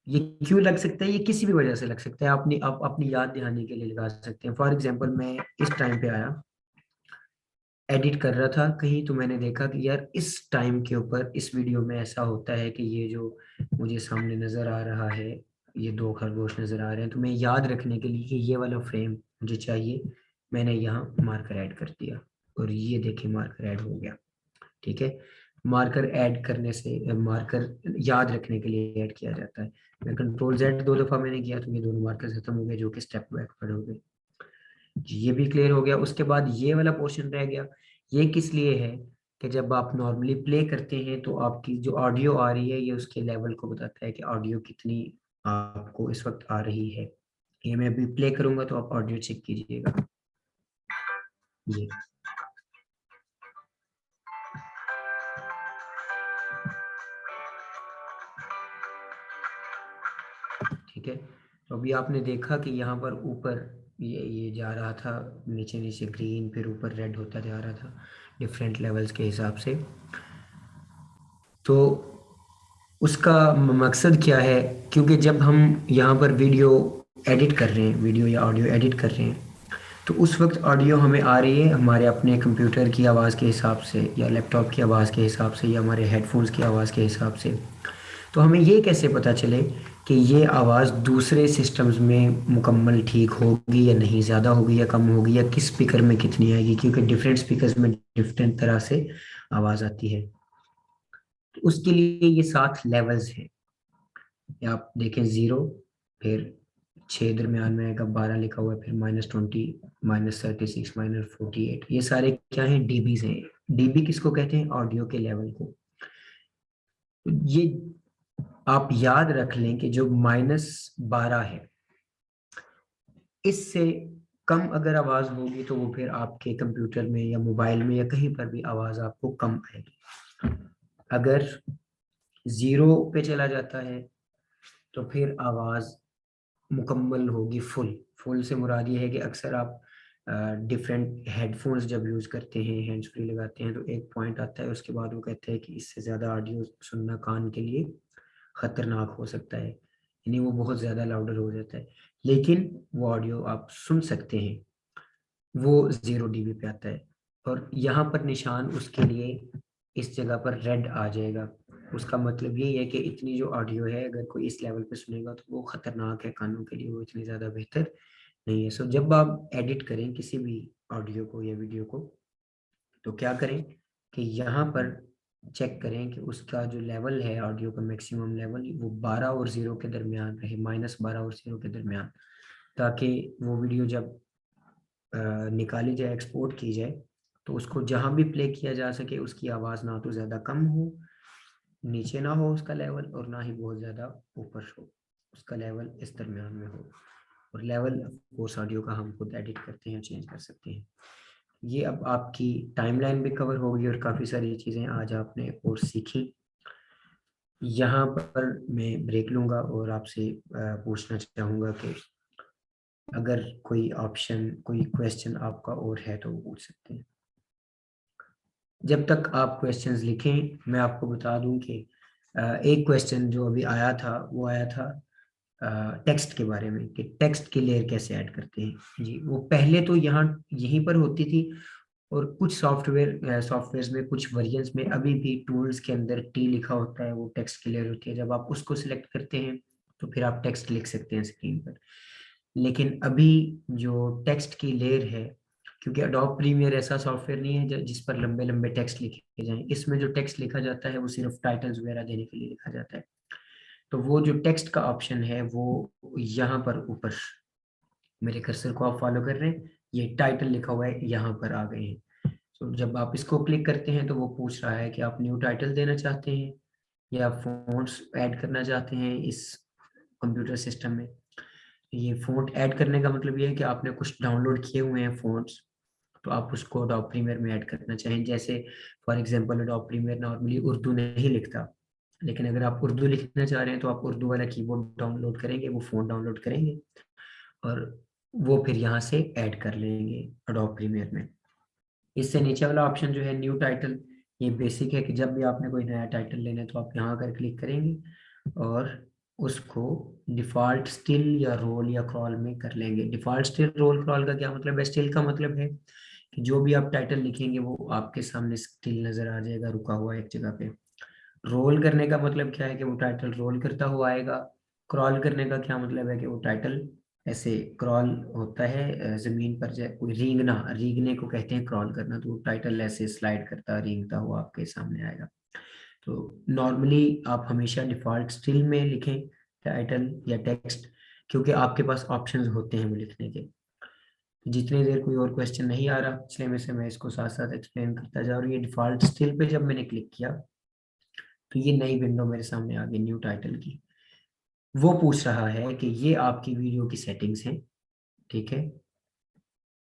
ये क्यों लग सकता है, ये किसी भी वजह से लग सकता है, आप अपनी याद दिलाने के लिए लगा सकते हैं। फॉर एग्जांपल मैं इस टाइम पे आया, एडिट कर रहा था कहीं, तो मैंने देखा कि यार इस टाइम के ऊपर इस वीडियो में ऐसा होता है कि ये जो मुझे सामने नज़र आ रहा है, ये दो खरगोश नज़र आ रहे हैं, तो मैं याद रखने के लिए कि ये वाला फ्रेम मुझे चाहिए, मैंने यहाँ मार्कर ऐड कर दिया और ये देखिए मार्कर ऐड हो गया। ठीक है, मार्कर ऐड करने से, मार्कर याद रखने के लिए ऐड किया जाता है। मैं कंट्रोल जेड 2 दफा मैंने किया तो ये दोनों मार्कर खत्म हो गए जो कि स्टेप बैकवर्ड हो गए। जी, ये भी क्लियर हो गया। उसके बाद ये वाला पोर्शन रह गया। ये किस लिए है कि जब आप नॉर्मली प्ले करते हैं तो आपकी जो ऑडियो आ रही है ये उसके लेवल को बताता है कि ऑडियो कितनी आपको इस वक्त आ रही है। ये मैं अभी प्ले करूंगा तो आप ऑडियो चेक कीजिएगा। ये ठीक है। तो अभी आपने देखा कि यहाँ पर ऊपर ये जा रहा था, नीचे नीचे ग्रीन, फिर ऊपर रेड होता जा रहा था डिफरेंट लेवल्स के हिसाब से। तो उसका मकसद क्या है, क्योंकि जब हम यहाँ पर वीडियो एडिट कर रहे हैं, वीडियो या ऑडियो एडिट कर रहे हैं, तो उस वक्त ऑडियो हमें आ रही है हमारे अपने कंप्यूटर की आवाज़ के हिसाब से या लैपटॉप की आवाज़ के हिसाब से या हमारे हेडफोन्स की आवाज़ के हिसाब से। तो हमें ये कैसे पता चले कि ये आवाज़ दूसरे सिस्टम्स में मुकम्मल ठीक होगी या नहीं, ज़्यादा होगी या कम होगी, या किस स्पीकर में कितनी आएगी, क्योंकि डिफरेंट स्पीकर्स में डिफरेंट तरह से आवाज़ आती है। तो उसके लिए ये 7 लेवल्स हैं। या आप देखें 0, फिर 6 दरमियान में आएगा, 12 लिखा हुआ है, फिर -20, -36, -48, ये सारे क्या हैं, डीबीज हैं। डीबी किसको कहते हैं, ऑडियो के लेवल को। तो ये आप याद रख लें कि जो -12 है, इससे कम अगर आवाज होगी तो वो फिर आपके कंप्यूटर में या मोबाइल में या कहीं पर भी आवाज आपको कम आएगी। अगर 0 पे चला जाता है तो फिर आवाज मुकम्मल होगी फुल। फुल से मुराद ये है कि अक्सर आप डिफरेंट हेडफोन्स जब यूज़ करते हैं, हैंड्स फ्री लगाते हैं, तो एक पॉइंट आता है, उसके बाद वो कहते हैं कि इससे ज़्यादा ऑडियो सुनना कान के लिए ख़तरनाक हो सकता है, यानी वो बहुत ज़्यादा लाउडर हो जाता है। लेकिन वो ऑडियो आप सुन सकते हैं, वो 0 dB पे आता है। और यहाँ पर निशान उसके लिए इस जगह पर रेड आ जाएगा। उसका मतलब यही है कि इतनी जो ऑडियो है अगर कोई इस लेवल पे सुनेगा तो वो खतरनाक है कानों के लिए, वो इतनी ज़्यादा बेहतर नहीं है। सो जब आप एडिट करें किसी भी ऑडियो को या वीडियो को, तो क्या करें कि यहाँ पर चेक करें कि उसका जो लेवल है ऑडियो का मैक्सिमम लेवल वो 12 और 0 के दरमियान रहे, -12 और 0 के दरमियान, ताकि वो वीडियो जब निकाली जाए, एक्सपोर्ट की जाए, तो उसको जहाँ भी प्ले किया जा सके उसकी आवाज़ ना तो ज़्यादा कम हो, नीचे ना हो उसका लेवल, और ना ही बहुत ज़्यादा ऊपर हो, उसका लेवल इस दरमियान में हो। और लेवल कोर्स ऑडियो का हम खुद एडिट करते हैं, चेंज कर सकते हैं। ये अब आपकी टाइमलाइन भी कवर होगी और काफ़ी सारी चीज़ें आज आपने और सीखी। यहाँ पर मैं ब्रेक लूँगा और आपसे पूछना चाहूँगा कि अगर कोई ऑप्शन, कोई क्वेश्चन आपका और है तो वो पूछ सकते हैं। जब तक आप क्वेश्चंस लिखें मैं आपको बता दूं कि एक क्वेश्चन जो अभी आया था वो आया था टेक्स्ट के बारे में, कि टेक्स्ट की लेयर कैसे ऐड करते हैं। जी, वो पहले तो यहाँ यहीं पर होती थी, और कुछ सॉफ्टवेयर में, कुछ वर्जन्स में अभी भी टूल्स के अंदर टी लिखा होता है, वो टेक्स्ट की लेयर होती है। जब आप उसको सिलेक्ट करते हैं तो फिर आप टेक्स्ट लिख सकते हैं स्क्रीन पर। लेकिन अभी जो टेक्स्ट की लेयर है, क्योंकि अडोब प्रीमियर ऐसा सॉफ्टवेयर नहीं है जिस पर लंबे लंबे टेक्स्ट लिखे जाएं, इसमें जो टेक्स्ट लिखा जाता है वो सिर्फ टाइटल्स वगैरह देने के लिए लिखा जाता है। तो वो जो टेक्स्ट का ऑप्शन है वो यहाँ पर ऊपर, मेरे कर्सर को आप फॉलो कर रहे हैं, ये टाइटल लिखा हुआ है, यहाँ पर आ गए हैं। तो जब आप इसको क्लिक करते हैं तो वो पूछ रहा है कि आप न्यू टाइटल देना चाहते हैं या फ़ॉन्ट्स ऐड करना चाहते हैं इस कंप्यूटर सिस्टम में। ये फ़ॉन्ट ऐड करने का मतलब ये है कि आपने कुछ डाउनलोड किए हुए हैं फ़ॉन्ट्स, तो आप उसको अडोब प्रीमियर में ऐड करना चाहें। जैसे for example Adobe Premiere normally Urdu नहीं लिखता, लेकिन अगर आप उर्दू लिखना चाह रहे हैं तो आप उर्दू वाला कीबोर्ड डाउनलोड करेंगे, वो फ़ॉन्ट डाउनलोड करेंगे और वो फिर यहाँ से ऐड कर लेंगे अडोब प्रीमियर में। इससे नीचे वाला ऑप्शन जो है न्यू टाइटल, ये बेसिक है कि जब भी आपने कोई नया टाइटल लेना है तो आप यहाँ आकर क्लिक करेंगे और उसको डिफ़ॉल्ट स्टिल या रोल या क्रॉल में कर लेंगे। डिफ़ॉल्ट स्टिल रोल क्रॉल का क्या मतलब है, स्टिल का मतलब है कि जो भी आप टाइटल लिखेंगे वो आपके सामने स्टिल नज़र आ जाएगा, रुका हुआ एक जगह पे। रोल करने का मतलब क्या है कि वो टाइटल रोल करता हुआ आएगा। क्रॉल करने का क्या मतलब है कि वो टाइटल ऐसे क्रॉल होता है जमीन पर, जैसे कोई रींगना, रींगने को कहते हैं क्रॉल करना, तो वो टाइटल ऐसे स्लाइड करता, रींगता हुआ आपके सामने आएगा। तो नॉर्मली आप हमेशा डिफ़ॉल्ट स्टिल में लिखें टाइटल या टेक्स्ट, क्योंकि आपके पास ऑप्शंस होते हैं वो लिखने के। जितनी देर कोई और क्वेश्चन नहीं आ रहा, इसलिए में से मैं इसको साथ साथ एक्सप्लेन करता जा रहा हूँ। ये डिफ़ॉल्ट स्टिल पे जब मैंने क्लिक किया तो ये नई विंडो मेरे सामने आ गई न्यू टाइटल की। वो पूछ रहा है कि ये आपकी वीडियो की सेटिंग्स हैं, ठीक है,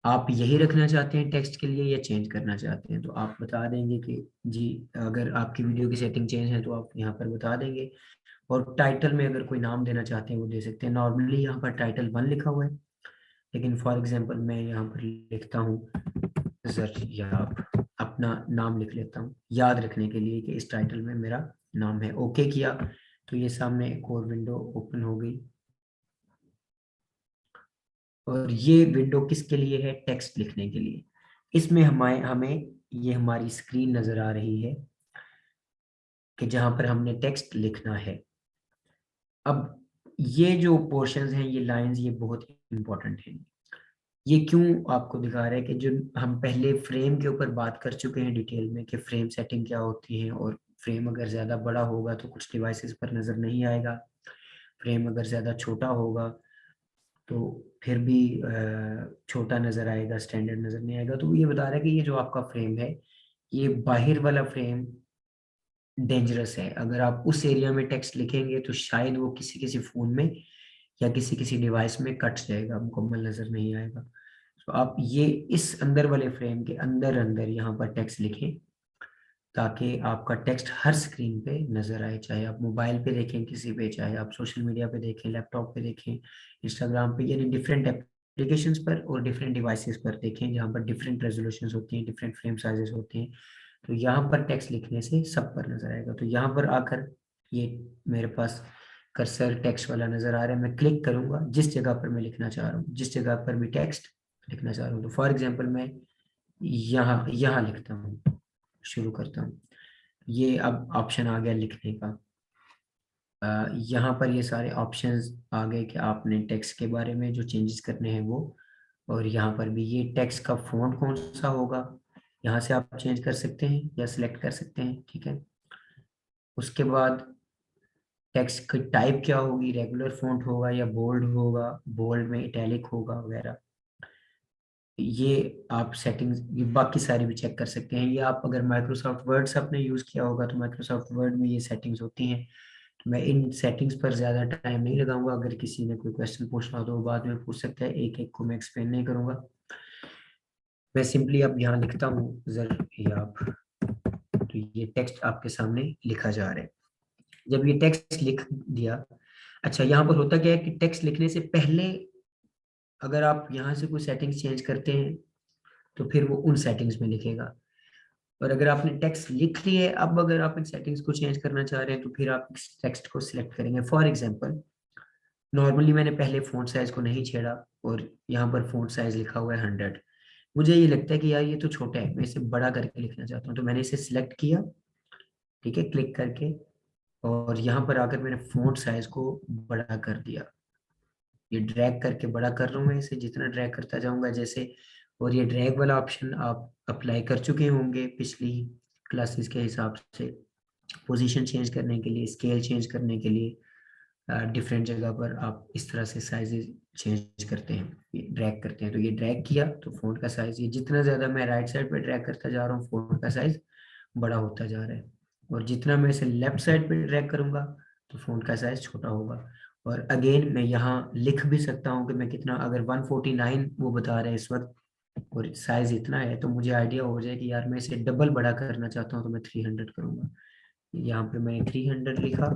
आप यही रखना चाहते हैं टेक्स्ट के लिए या चेंज करना चाहते हैं? तो आप बता देंगे कि जी, अगर आपकी वीडियो की सेटिंग चेंज है तो आप यहाँ पर बता देंगे। और टाइटल में अगर कोई नाम देना चाहते हैं वो दे सकते हैं। नॉर्मली यहाँ पर टाइटल 1 लिखा हुआ है, लेकिन फॉर एग्जांपल मैं यहाँ पर लिखता हूँ जरियाब, अपना नाम लिख लेता हूँ याद रखने के लिए कि इस टाइटल में मेरा नाम है। ओके किया तो ये सामने एक और विंडो ओपन हो गई। और ये विंडो किसके लिए है? टेक्स्ट लिखने के लिए। इसमें हमें हमें ये हमारी स्क्रीन नजर आ रही है कि जहां पर हमने टेक्स्ट लिखना है। अब ये जो पोर्शंस हैं, ये लाइंस, ये बहुत इंपॉर्टेंट हैं। ये क्यों आपको दिखा रहा है कि जो हम पहले फ्रेम के ऊपर बात कर चुके हैं डिटेल में कि फ्रेम सेटिंग क्या होती है, और फ्रेम अगर ज़्यादा बड़ा होगा तो कुछ डिवाइसेस पर नज़र नहीं आएगा, फ्रेम अगर ज़्यादा छोटा होगा तो फिर भी छोटा नज़र आएगा, स्टैंडर्ड नज़र नहीं आएगा। तो ये बता रहा है कि ये जो आपका फ्रेम है, ये बाहर वाला फ्रेम डेंजरस है। अगर आप उस एरिया में टेक्स्ट लिखेंगे तो शायद वो किसी किसी फ़ोन में या किसी किसी डिवाइस में कट जाएगा, मुकम्मल नज़र नहीं आएगा। तो आप ये इस अंदर वाले फ्रेम के अंदर अंदर यहाँ पर टेक्स्ट लिखें, ताकि आपका टेक्स्ट हर स्क्रीन पे नज़र आए, चाहे आप मोबाइल पे देखें किसी पे, चाहे आप सोशल मीडिया पे देखें, लैपटॉप पे देखें, इंस्टाग्राम पे, यानी डिफरेंट एप्लीकेशंस पर और डिफरेंट डिवाइसेस पर देखें जहाँ पर डिफरेंट रेजोल्यूशंस होती हैं, डिफरेंट फ्रेम साइजेस होते हैं। तो यहाँ पर टेक्स्ट लिखने से सब पर नज़र आएगा। तो यहाँ पर आकर ये मेरे पास कर्सर टेक्स्ट वाला नज़र आ रहा है। मैं क्लिक करूँगा जिस जगह पर मैं लिखना चाह रहा हूँ, जिस जगह पर भी टेक्स्ट लिखना चाह रहा हूँ। तो फॉर एग्जाम्पल मैं यहाँ यहाँ लिखता हूँ, शुरू करता हूँ। ये अब ऑप्शन आ गया लिखने का। यहाँ पर ये सारे ऑप्शंस आ गए कि आपने टेक्स्ट के बारे में जो चेंजेस करने हैं वो। और यहाँ पर भी ये टेक्स्ट का फ़ॉन्ट कौन सा होगा, यहाँ से आप चेंज कर सकते हैं या सिलेक्ट कर सकते हैं, ठीक है। उसके बाद टेक्स्ट की टाइप क्या होगी, रेगुलर फ़ॉन्ट होगा या बोल्ड होगा, बोल्ड में इटैलिक होगा वगैरह। ये आप सेटिंग्स ये बाकी सारी भी चेक कर सकते हैं। ये आप अगर माइक्रोसॉफ्ट वर्ड से आपने यूज़ किया होगा तो माइक्रोसॉफ्ट वर्ड में ये सेटिंग्स होती हैं। तो मैं इन सेटिंग्स पर ज़्यादा टाइम नहीं लगाऊंगा। अगर किसी ने कोई क्वेश्चन पूछना हो तो वो बाद में पूछ सकता है, एक एक को मैं एक्सप्लेन नहीं करूंगा। मैं सिंपली अब यहाँ लिखता हूँ जरियाब, तो ये टेक्स्ट आपके सामने लिखा जा रहा है। जब ये टेक्स्ट लिख दिया, अच्छा यहाँ पर होता क्या है कि टेक्स्ट लिखने से पहले अगर आप यहाँ से कोई सेटिंग्स चेंज करते हैं तो फिर वो उन सेटिंग्स में लिखेगा। और अगर आपने टेक्स्ट लिख ली है, अब अगर आप इन सेटिंग्स को चेंज करना चाह रहे हैं तो फिर आप इस टेक्स्ट को सिलेक्ट करेंगे। फॉर एग्जांपल नॉर्मली मैंने पहले फ़ॉन्ट साइज को नहीं छेड़ा और यहाँ पर फ़ॉन्ट साइज लिखा हुआ है 100। मुझे ये लगता है कि यार ये तो छोटा है, मैं इसे बड़ा करके लिखना चाहता हूँ, तो मैंने इसे सिलेक्ट किया, ठीक है, क्लिक करके। और यहाँ पर आकर मैंने फ़ॉन्ट साइज को बड़ा कर दिया। ये ड्रैग करके बड़ा कर रहा हूँ मैं इसे, जितना ड्रैग करता जाऊंगा जैसे। और ये ड्रैग वाला ऑप्शन आप अप्लाई कर चुके होंगे पिछली क्लासेस के हिसाब से, पोजीशन चेंज करने के लिए, स्केल चेंज करने के लिए, डिफरेंट जगह पर आप इस तरह से साइजेस चेंज करते हैं, ये ड्रैग करते हैं। तो ये ड्रैग किया तो फ़ॉन्ट का साइज, ये जितना ज़्यादा मैं राइट साइड पे ड्रैग करता जा रहा हूँ फ़ॉन्ट का साइज बड़ा होता जा रहा है। और जितना मैं इसे लेफ्ट साइड पे ड्रैग करूंगा तो फ़ॉन्ट का साइज छोटा होगा। और अगेन मैं यहाँ लिख भी सकता हूँ कि मैं कितना, अगर 149 वो बता रहे हैं इस वक्त और साइज इतना है, तो मुझे आइडिया हो जाए कि यार मैं इसे डबल बड़ा करना चाहता हूँ तो मैं 300 करूंगा। यहाँ पे मैंने 300 लिखा,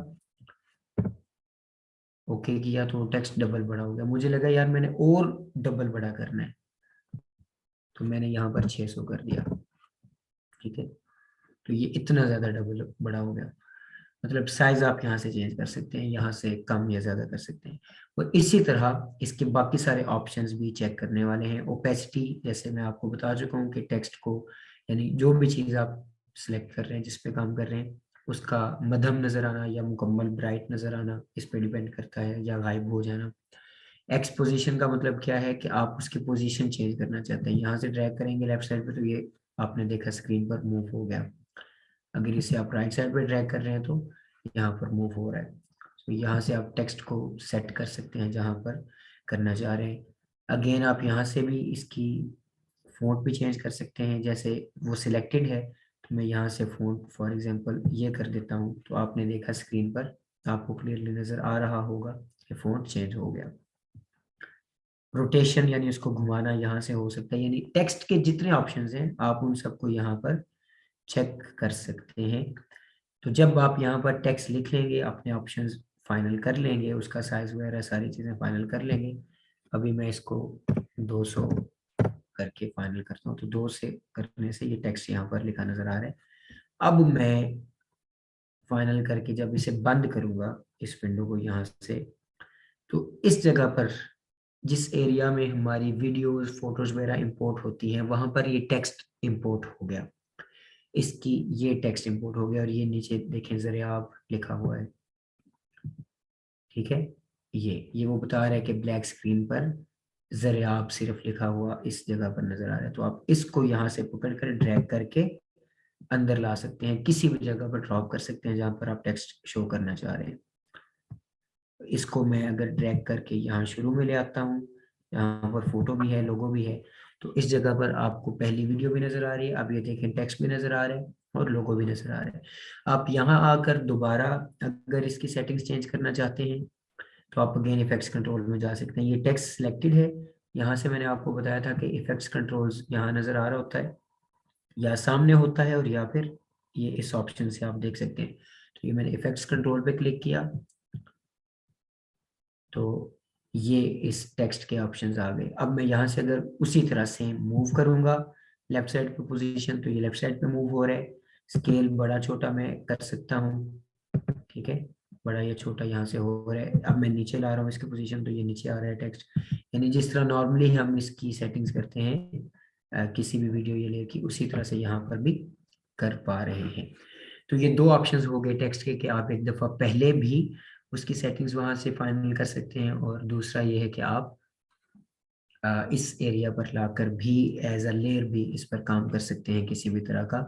ओके किया तो टेक्स्ट डबल बड़ा हो गया। मुझे लगा यार मैंने और डबल बड़ा करना है, तो मैंने यहाँ पर 600 कर दिया, ठीक है। तो ये इतना ज़्यादा डबल बड़ा हो गया। मतलब साइज आप यहाँ से चेंज कर सकते हैं, यहाँ से कम या ज़्यादा कर सकते हैं। और इसी तरह इसके बाकी सारे ऑप्शंस भी चेक करने वाले हैं। ओपेसिटी, जैसे मैं आपको बता चुका हूँ कि टेक्स्ट को, यानी जो भी चीज़ आप सिलेक्ट कर रहे हैं, जिस पे काम कर रहे हैं, उसका मध्यम नज़र आना या मुकम्मल ब्राइट नज़र आना, इस पे डिपेंड करता है, या गायब हो जाना। एक्स पोजीशन का मतलब क्या है कि आप उसकी पोजीशन चेंज करना चाहते हैं, यहाँ से ड्रैग करेंगे लेफ्ट साइड पे तो ये आपने देखा स्क्रीन पर मूव हो गया। अगर इसे आप राइट साइड पे ड्रैग कर रहे हैं तो यहाँ पर मूव हो रहा है। तो यहाँ से आप टेक्स्ट को सेट कर सकते हैं जहाँ पर करना चाह रहे हैं। अगेन आप यहाँ से भी इसकी फ़ॉन्ट भी चेंज कर सकते हैं। जैसे वो सिलेक्टेड है तो मैं यहाँ से फ़ॉन्ट फॉर एग्जांपल ये कर देता हूँ, तो आपने देखा स्क्रीन पर आपको क्लियरली नज़र आ रहा होगा कि फ़ॉन्ट चेंज हो गया। रोटेशन यानी उसको घुमाना यहाँ से हो सकता है, यानी टेक्स्ट के जितने ऑप्शंस हैं आप उन सबको यहाँ पर चेक कर सकते हैं। तो जब आप यहाँ पर टेक्स्ट लिख लेंगे, अपने ऑप्शंस फाइनल कर लेंगे, उसका साइज वगैरह सारी चीज़ें फाइनल कर लेंगे। अभी मैं इसको 200 करके फाइनल करता हूँ, तो 2 से करने से ये टेक्स्ट यहाँ पर लिखा नजर आ रहा है। अब मैं फाइनल करके जब इसे बंद करूंगा इस विंडो को यहाँ से, तो इस जगह पर जिस एरिया में हमारी वीडियोस फोटोज वगैरह इंपोर्ट होती हैं वहां पर ये टेक्स्ट इंपोर्ट हो गया। इसकी ये टेक्स्ट इंपोर्ट हो गया और ये नीचे देखें ज़रियाब लिखा हुआ है, ठीक है। ये वो बता रहा है कि ब्लैक स्क्रीन पर ज़रियाब सिर्फ लिखा हुआ इस जगह पर नजर आ रहा है। तो आप इसको यहाँ से पकड़ कर ड्रैग करके अंदर ला सकते हैं, किसी भी जगह पर ड्रॉप कर सकते हैं जहाँ पर आप टेक्स्ट शो करना चाह रहे हैं। इसको मैं अगर ड्रैग करके यहाँ शुरू में ले आता हूँ, यहाँ पर फोटो भी है, लोगो भी है, तो इस जगह पर आपको पहली वीडियो भी नजर आ रही है। अब ये देखें टेक्स्ट भी नजर आ रहा है और लोगो भी नजर आ रहा है। आप यहाँ आकर दोबारा अगर इसकी सेटिंग्स चेंज करना चाहते हैं तो आप अगेन इफेक्ट्स कंट्रोल में जा सकते हैं। ये टेक्स्ट सिलेक्टेड है, यहाँ से मैंने आपको बताया था कि इफेक्ट्स कंट्रोल्स यहाँ नजर आ रहा होता है या सामने होता है, और या फिर ये इस ऑप्शन से आप देख सकते हैं। तो ये मैंने इफेक्ट्स कंट्रोल पे क्लिक किया तो ये इस टेक्स्ट के ऑप्शंस आ गए। अब मैं यहाँ से अगर उसी तरह से मूव करूंगा लेफ्ट साइड पे पोजीशन, तो ये लेफ्ट साइड पे मूव हो रहा है। स्केल बड़ा छोटा मैं कर सकता हूँ, ठीक है, बड़ा या छोटा यहाँ से हो रहा है। अब मैं नीचे ला रहा हूँ इसकी पोजीशन, तो ये नीचे आ रहा है टेक्स्ट। यानी जिस तरह नॉर्मली हम इसकी सेटिंग्स करते हैं किसी भी वीडियो ये ले की, उसी तरह से यहाँ पर भी कर पा रहे हैं। तो ये दो ऑप्शंस हो गए टेक्स्ट के कि आप एक दफ़ा पहले भी उसकी सेटिंग्स वहां से फाइनल कर सकते हैं, और दूसरा ये है कि आप इस एरिया पर लाकर भी एज अ लेयर भी इस पर काम कर सकते हैं किसी भी तरह का।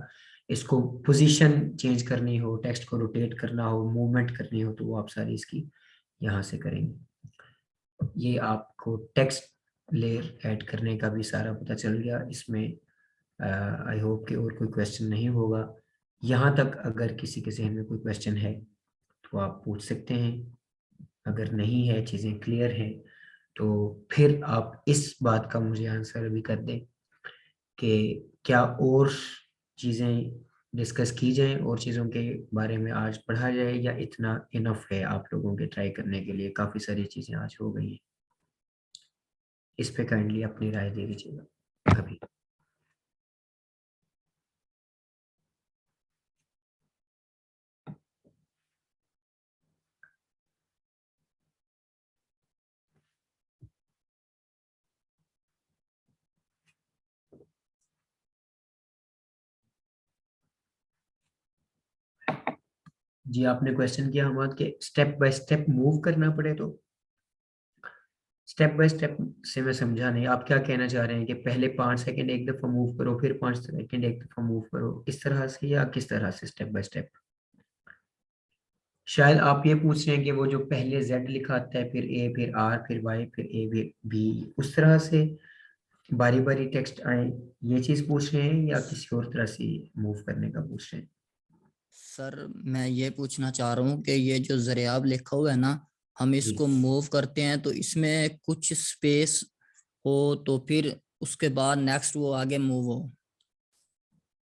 इसको पोजीशन चेंज करनी हो, टेक्स्ट को रोटेट करना हो, मूवमेंट करनी हो, तो वो आप सारी इसकी यहाँ से करेंगे। ये आपको टेक्स्ट लेयर ऐड करने का भी सारा पता चल गया इसमें। आई होप कि और कोई क्वेश्चन नहीं होगा। यहाँ तक अगर किसी के जहन में कोई क्वेश्चन है तो आप पूछ सकते हैं। अगर नहीं है, चीज़ें क्लियर हैं, तो फिर आप इस बात का मुझे आंसर अभी कर दें कि क्या और चीज़ें डिस्कस की जाएं, और चीज़ों के बारे में आज पढ़ा जाए, या इतना इनफ है आप लोगों के ट्राई करने के लिए? काफ़ी सारी चीज़ें आज हो गई हैं। इस पे काइंडली अपनी राय दे दीजिएगा अभी। जी, आपने क्वेश्चन किया हमारे के स्टेप बाय स्टेप मूव करना पड़े, तो स्टेप बाय स्टेप से मैं समझा नहीं। आप क्या कहना चाह रहे हैं कि पहले 5 सेकंड एक दफा मूव करो, फिर 5 सेकंड एक दफा मूव करो, इस तरह से, या किस तरह से स्टेप बाय स्टेप? शायद आप ये पूछ रहे हैं कि वो जो पहले जेड लिखा आता है, फिर ए, फिर आर, फिर वाई, फिर ए, फिर बी, उस तरह से बारी बारी टेक्स्ट आए, ये चीज पूछ रहे हैं, या किसी और तरह से मूव करने का पूछ रहे हैं? सर मैं ये पूछना चाह रहा हूँ कि ये जो ज़रियाब लिखा हुआ है ना, हम जी इसको मूव करते हैं तो इसमें कुछ स्पेस हो तो फिर उसके बाद नेक्स्ट वो आगे मूव हो।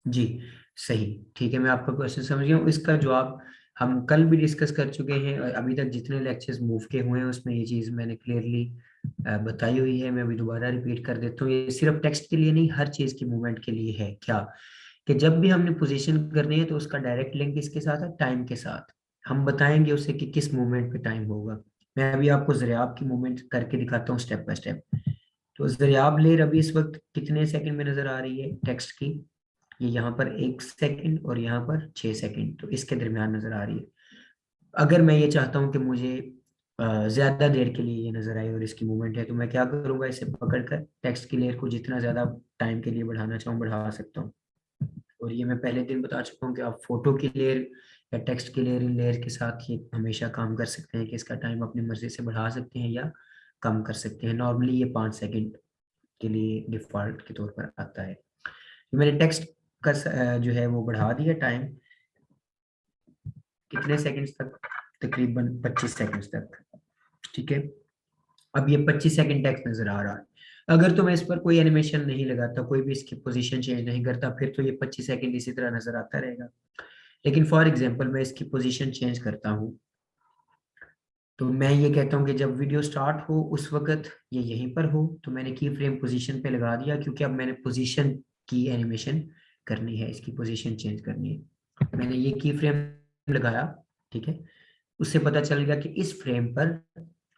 जी, सही, ठीक है, मैं आपका क्वेश्चन समझ गया हूँ। इसका जवाब हम कल भी डिस्कस कर चुके हैं, और अभी तक जितने लेक्चर्स मूव के हुए हैं उसमें ये चीज़ मैंने क्लियरली बताई हुई है। मैं अभी दोबारा रिपीट कर देता हूँ। ये सिर्फ टेक्स्ट के लिए नहीं, हर चीज़ की मूवमेंट के लिए है। क्या कि जब भी हमने पोजीशन करनी है तो उसका डायरेक्ट लिंक किसके साथ है? टाइम के साथ। हम बताएंगे उसे कि किस मूवमेंट पे टाइम होगा। मैं अभी आपको ज़रियाब की मूवमेंट करके दिखाता हूँ स्टेप बाय स्टेप। तो ज़रियाब लेयर अभी इस वक्त कितने सेकंड में नजर आ रही है टेक्स्ट की? ये यहाँ पर 1 सेकंड और यहाँ पर 6 सेकंड, तो इसके दरमियान नजर आ रही है। अगर मैं ये चाहता हूँ कि मुझे ज्यादा देर के लिए ये नजर आए और इसकी मूवमेंट है, तो मैं क्या करूंगा? इसे पकड़कर टेक्स्ट की लेयर को जितना ज्यादा टाइम के लिए बढ़ाना चाहूँ बढ़ा सकता हूँ। और ये मैं पहले दिन बता चुका हूँ कि आप फोटो की लेयर या टेक्स्ट की लेयर इन लेयर के साथ ये हमेशा काम कर सकते हैं कि इसका टाइम अपनी मर्जी से बढ़ा सकते हैं या कम कर सकते हैं। नॉर्मली ये 5 सेकंड के लिए डिफॉल्ट के तौर पर आता है। तो मैंने टेक्स्ट का जो है वो बढ़ा दिया टाइम कितने सेकंड्स तक, तकरीबन 25 सेकंड्स तक। ठीक है, अब ये 25 सेकंड टेक्स्ट नजर आ रहा है। अगर तो मैं इस पर कोई एनिमेशन नहीं लगाता, कोई भी इसकी पोजीशन चेंज नहीं करता, फिर तो ये 25 सेकंड इसी तरह नजर आता रहेगा। लेकिन फॉर एग्जांपल मैं इसकी पोजीशन चेंज करता हूँ, तो मैं ये कहता हूँ कि जब वीडियो स्टार्ट हो उस वक्त ये यहीं पर हो, तो मैंने की फ्रेम पोजीशन पे लगा दिया, क्योंकि अब मैंने पोजीशन की एनिमेशन करनी है, इसकी पोजीशन चेंज करनी है। मैंने ये की फ्रेम लगाया, ठीक है, उससे पता चल गया कि इस फ्रेम पर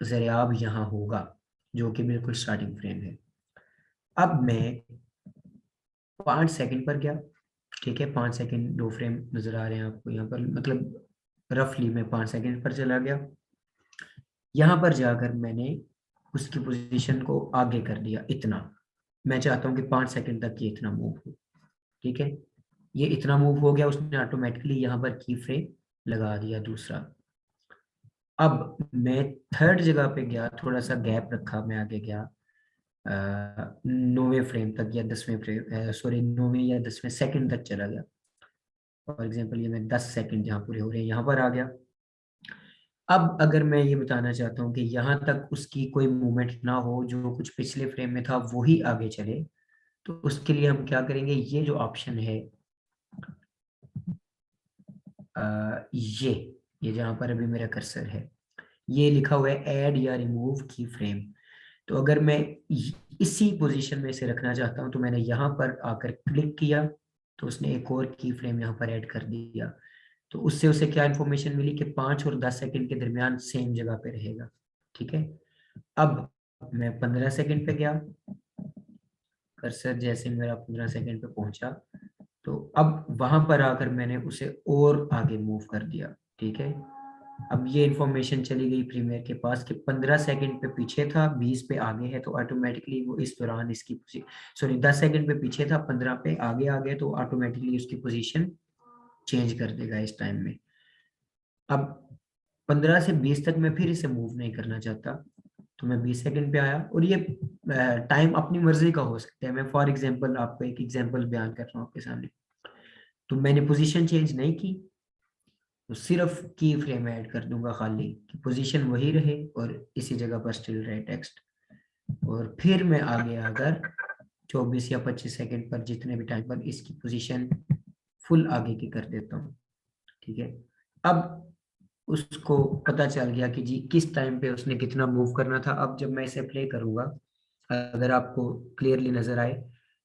ज़राब यहाँ होगा, जो कि बिल्कुल स्टार्टिंग फ्रेम है। अब मैं 5 सेकंड पर गया, ठीक है, 5 सेकंड 2 फ्रेम नजर आ रहे हैं आपको यहाँ पर, मतलब रफली मैं 5 सेकंड पर चला गया। यहाँ पर जाकर मैंने उसकी पोजीशन को आगे कर दिया इतना। मैं चाहता हूँ कि 5 सेकंड तक ये इतना मूव हो, ठीक है, ये इतना मूव हो गया, उसने ऑटोमेटिकली यहाँ पर की फ्रेम लगा दिया दूसरा। अब मैं थर्ड जगह पे गया, थोड़ा सा गैप रखा, मैं आगे गया 9वें फ्रेम तक या 10वें फ्रेम, सॉरी 9वें या 10वें सेकंड तक चला गया। फॉर एग्जांपल ये मैं 10 सेकंड जहाँ पूरे हो रहे हैं यहाँ पर आ गया। अब अगर मैं ये बताना चाहता हूँ कि यहाँ तक उसकी कोई मूवमेंट ना हो, जो कुछ पिछले फ्रेम में था वही आगे चले, तो उसके लिए हम क्या करेंगे, ये जो ऑप्शन है ये जहाँ पर अभी मेरा कर्सर है, ये लिखा हुआ है ऐड या रिमूव की फ्रेम। तो अगर मैं इसी पोजीशन में इसे रखना चाहता हूँ, तो मैंने यहाँ पर आकर क्लिक किया, तो उसने एक और की फ्रेम यहाँ पर ऐड कर दिया। तो उससे उसे क्या इन्फॉर्मेशन मिली कि 5 और 10 सेकंड के दरमियान सेम जगह पे रहेगा। ठीक है, अब मैं 15 सेकंड पे गया, कर्सर जैसे मेरा 15 सेकंड पे पहुंचा, तो अब वहां पर आकर मैंने उसे और आगे मूव कर दिया। ठीक है, अब ये इंफॉर्मेशन चली गई प्रीमियर के पास कि 15 सेकंड पे पीछे था, 20 पे आगे है, तो ऑटोमेटिकली वो इस दौरान इसकी सॉरी 10 सेकंड पे पीछे था, 15 पे आगे आ गया, तो ऑटोमेटिकली उसकी पोजीशन चेंज कर देगा इस टाइम में। अब 15 से 20 तक मैं फिर इसे मूव नहीं करना चाहता, तो मैं 20 सेकंड पे आया, और ये टाइम अपनी मर्जी का हो सकता है। मैं फॉर एग्जांपल आपको एक एग्जांपल बयान कर रहा हूँ आपके सामने। तो मैंने पोजीशन चेंज नहीं की, तो सिर्फ की फ्रेम ऐड कर दूंगा खाली, कि पोजीशन वही रहे और इसी जगह पर स्टिल रहे टेक्स्ट। और फिर मैं आगे आकर 24 या 25 सेकंड पर जितने भी टाइम पर इसकी पोजीशन फुल आगे की कर देता हूँ। ठीक है, अब उसको पता चल गया कि जी किस टाइम पे उसने कितना मूव करना था। अब जब मैं इसे प्ले करूंगा, अगर आपको क्लियरली नजर आए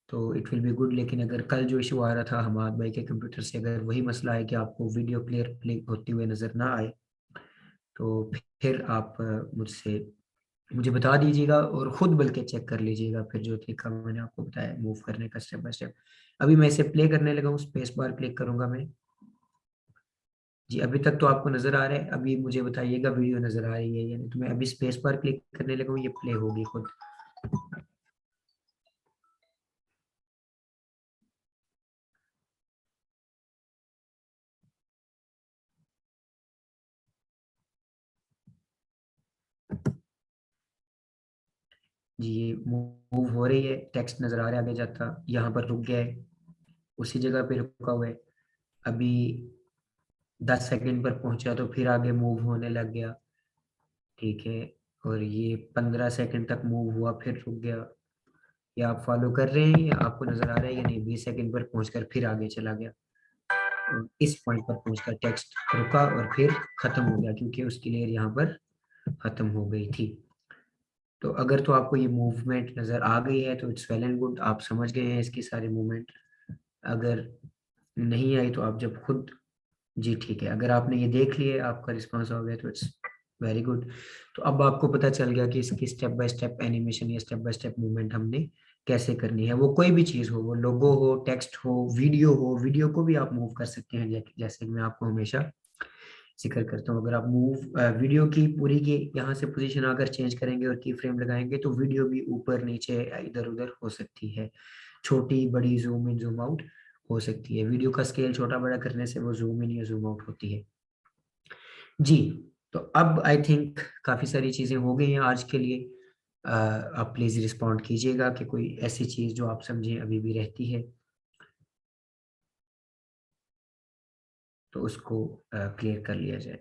तो इट विल बी गुड। लेकिन अगर कल जो इशू आ रहा था हमाद भाई के कंप्यूटर से, अगर वही मसला है कि आपको वीडियो क्लियर प्ले होते हुए नजर ना आए, तो फिर आप मुझसे मुझे बता दीजिएगा, और खुद बल्कि चेक कर लीजिएगा फिर जो तरीका मैंने आपको बताया मूव करने का स्टेप बाय स्टेप। अभी मैं इसे प्ले करने लगा हूँ, स्पेस बार क्लिक करूंगा मैं। जी अभी तक तो आपको नजर आ रहा है, अभी मुझे बताइएगा वीडियो नजर आ रही है या नहीं। तो मैं अभी स्पेस बार क्लिक करने लगा हूँ, ये प्ले होगी खुद। जी ये मूव हो रही है, टेक्स्ट नजर आ रहा है आगे जाता, यहाँ पर रुक गया है, उसी जगह पे रुका हुआ है। अभी 10 सेकंड पर पहुंचा तो फिर आगे मूव होने लग गया। ठीक है, और ये 15 सेकंड तक मूव हुआ फिर रुक गया। ये आप फॉलो कर रहे हैं या आपको नजर आ रहा है या नहीं? 20 सेकंड पर पहुंचकर फिर आगे चला गया, और इस पॉइंट पर पहुंचकर टेक्स्ट रुका और फिर खत्म हो गया, क्योंकि उसकी लेयर यहाँ पर खत्म हो गई थी। तो अगर तो आपको ये मूवमेंट नजर आ गई है तो इट्स वेल एंड गुड, आप समझ गए हैं इसकी सारी मूवमेंट। अगर नहीं आई तो आप जब खुद, जी ठीक है, अगर आपने ये देख लिया आपका रिस्पॉन्स हो गया तो इट्स वेरी गुड। तो अब आपको पता चल गया कि इसकी स्टेप बाय स्टेप एनिमेशन या स्टेप बाय स्टेप मूवमेंट हमने कैसे करनी है। वो कोई भी चीज़ हो, वो लोगो हो, टेक्स्ट हो, वीडियो को भी आप मूव कर सकते हैं, जैसे कि मैं आपको हमेशा जिक्र करता हूँ। अगर आप मूव वीडियो की पूरी की यहाँ से पोजीशन अगर चेंज करेंगे और की फ्रेम लगाएंगे, तो वीडियो भी ऊपर नीचे इधर उधर हो सकती है, छोटी बड़ी, जूम इन जूम आउट हो सकती है। वीडियो का स्केल छोटा बड़ा करने से वो जूम इन या जूम आउट होती है। जी, तो अब आई थिंक काफ़ी सारी चीज़ें हो गई हैं आज के लिए। आप प्लीज़ रिस्पॉन्ड कीजिएगा कि कोई ऐसी चीज़ जो आप समझें अभी भी रहती है तो उसको क्लियर कर लिया जाए।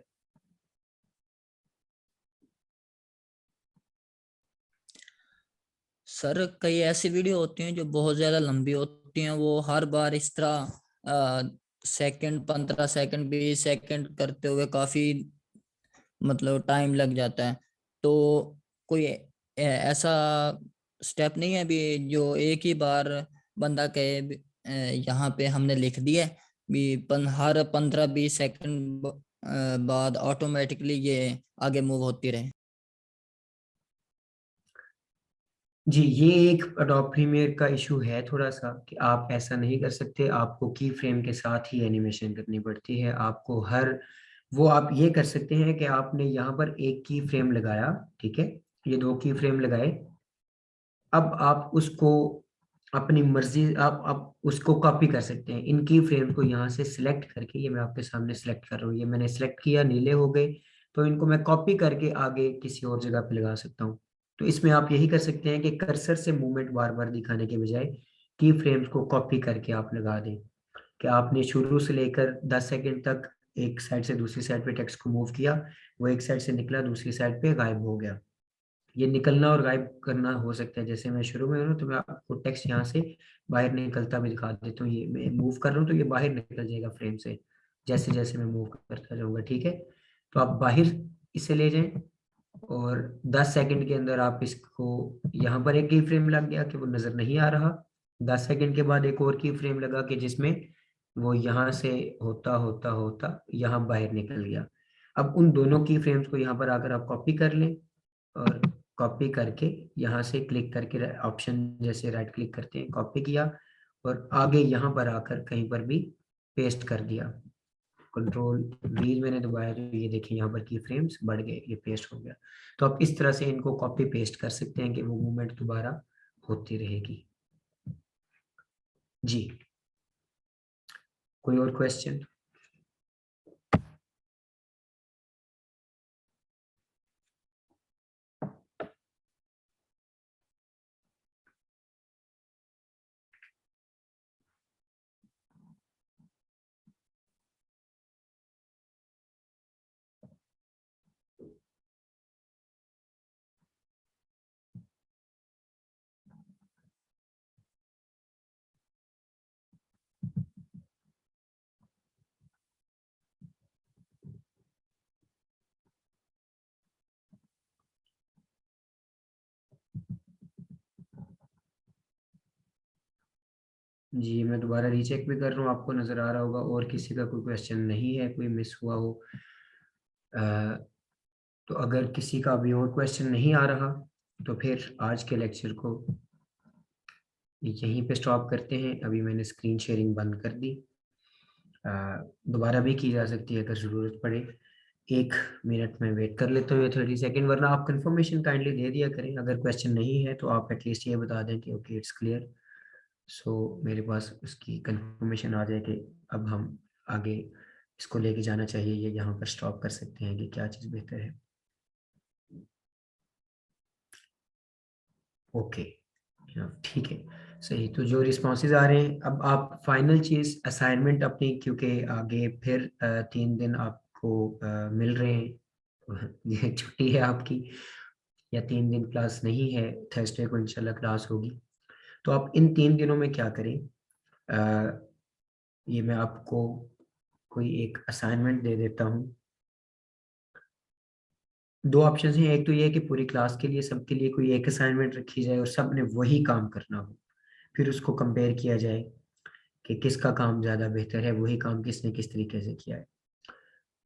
सर कई ऐसी वीडियो होती हैं जो बहुत ज्यादा लंबी होती हैं, वो हर बार इस तरह सेकंड 15 सेकंड 20 सेकंड करते हुए काफी मतलब टाइम लग जाता है। तो कोई ऐसा स्टेप नहीं है अभी जो एक ही बार बंदा कहे यहाँ पे हमने लिख दिया है भी हर 15-20 सेकंड बाद ऑटोमेटिकली ये आगे मूव होती रहे। जी, ये एक एडोब प्रीमियर का इशू है थोड़ा सा कि आप ऐसा नहीं कर सकते, आपको की फ्रेम के साथ ही एनिमेशन करनी पड़ती है। आपको हर वो आप ये कर सकते हैं कि आपने यहाँ पर एक की फ्रेम लगाया, ठीक है, ये 2 की फ्रेम लगाए। अब आप उसको अपनी मर्जी आप उसको कॉपी कर सकते हैं। इन की फ्रेम को यहाँ से सिलेक्ट करके, ये मैं आपके सामने सिलेक्ट कर रहा हूँ, ये मैंने सिलेक्ट किया, नीले हो गए, तो इनको मैं कॉपी करके आगे किसी और जगह पे लगा सकता हूँ। तो इसमें आप यही कर सकते हैं कि कर्सर से मूवमेंट बार बार दिखाने के बजाय की फ्रेम्स को कॉपी करके आप लगा दें कि आपने शुरू से लेकर 10 सेकंड तक एक साइड से दूसरी साइड पे टेक्स्ट को मूव किया, वो एक साइड से निकला दूसरी साइड पे गायब हो गया। ये निकलना और गायब करना हो सकता है। जैसे मैं शुरू में हूँ तो मैं आपको टेक्स्ट यहाँ से बाहर निकलता भी दिखा देता हूँ, ये मैं मूव कर रहा हूँ तो ये बाहर निकल जाएगा फ्रेम से, जैसे जैसे मैं मूव करता जाऊंगा, ठीक है। तो आप बाहर इसे ले जाएं और 10 सेकंड के अंदर आप इसको, यहाँ पर एक की फ्रेम लग गया कि वो नजर नहीं आ रहा, 10 सेकंड के बाद एक और की फ्रेम लगा कि जिसमें वो यहाँ से होता होता होता यहाँ बाहर निकल गया। अब उन दोनों की फ्रेम्स को यहाँ पर आकर आप कॉपी कर लें और कॉपी करके यहाँ से क्लिक करके ऑप्शन जैसे राइट क्लिक करते हैं, कॉपी किया और आगे यहाँ पर आकर कहीं पर भी पेस्ट कर दिया। कंट्रोल वी मैंने दबाया तो ये देखिए यहाँ पर की फ्रेम्स बढ़ गए, ये पेस्ट हो गया। तो आप इस तरह से इनको कॉपी पेस्ट कर सकते हैं कि वो मूवमेंट दोबारा होती रहेगी। जी, कोई और क्वेश्चन? जी, मैं दोबारा रीचेक भी कर रहा हूँ, आपको नज़र आ रहा होगा। और किसी का कोई क्वेश्चन नहीं है, कोई मिस हुआ हो? तो अगर किसी का अभी और क्वेश्चन नहीं आ रहा तो फिर आज के लेक्चर को यहीं पे स्टॉप करते हैं। अभी मैंने स्क्रीन शेयरिंग बंद कर दी, दोबारा भी की जा सकती है अगर ज़रूरत पड़े। 1 मिनट में वेट कर लेते हुए 30 सेकेंड, वरना आप कंफर्मेशन काइंडली दे दिया करें। अगर क्वेश्चन नहीं है तो आप एटलीस्ट ये बता दें कि ओके इट्स क्लियर, सो मेरे पास उसकी कंफर्मेशन आ जाए कि अब हम आगे इसको लेके जाना चाहिए या यहाँ पर स्टॉप कर सकते हैं कि क्या चीज़ बेहतर है। ओके, ठीक है, सही। तो जो रिस्पॉन्सेज आ रहे हैं, अब आप फाइनल चीज़ असाइनमेंट अपनी, क्योंकि आगे फिर 3 दिन आपको मिल रहे हैं, ये छुट्टी है आपकी, या 3 दिन क्लास नहीं है, थर्सडे को इंशाल्लाह क्लास होगी। तो आप इन 3 दिनों में क्या करें, अ, ये मैं आपको कोई एक असाइनमेंट दे देता हूँ। 2 ऑप्शन हैं, एक तो ये है कि पूरी क्लास के लिए सबके लिए कोई एक असाइनमेंट रखी जाए और सब ने वही काम करना हो, फिर उसको कंपेयर किया जाए कि किसका काम ज़्यादा बेहतर है, वही काम किसने किस तरीके से किया है।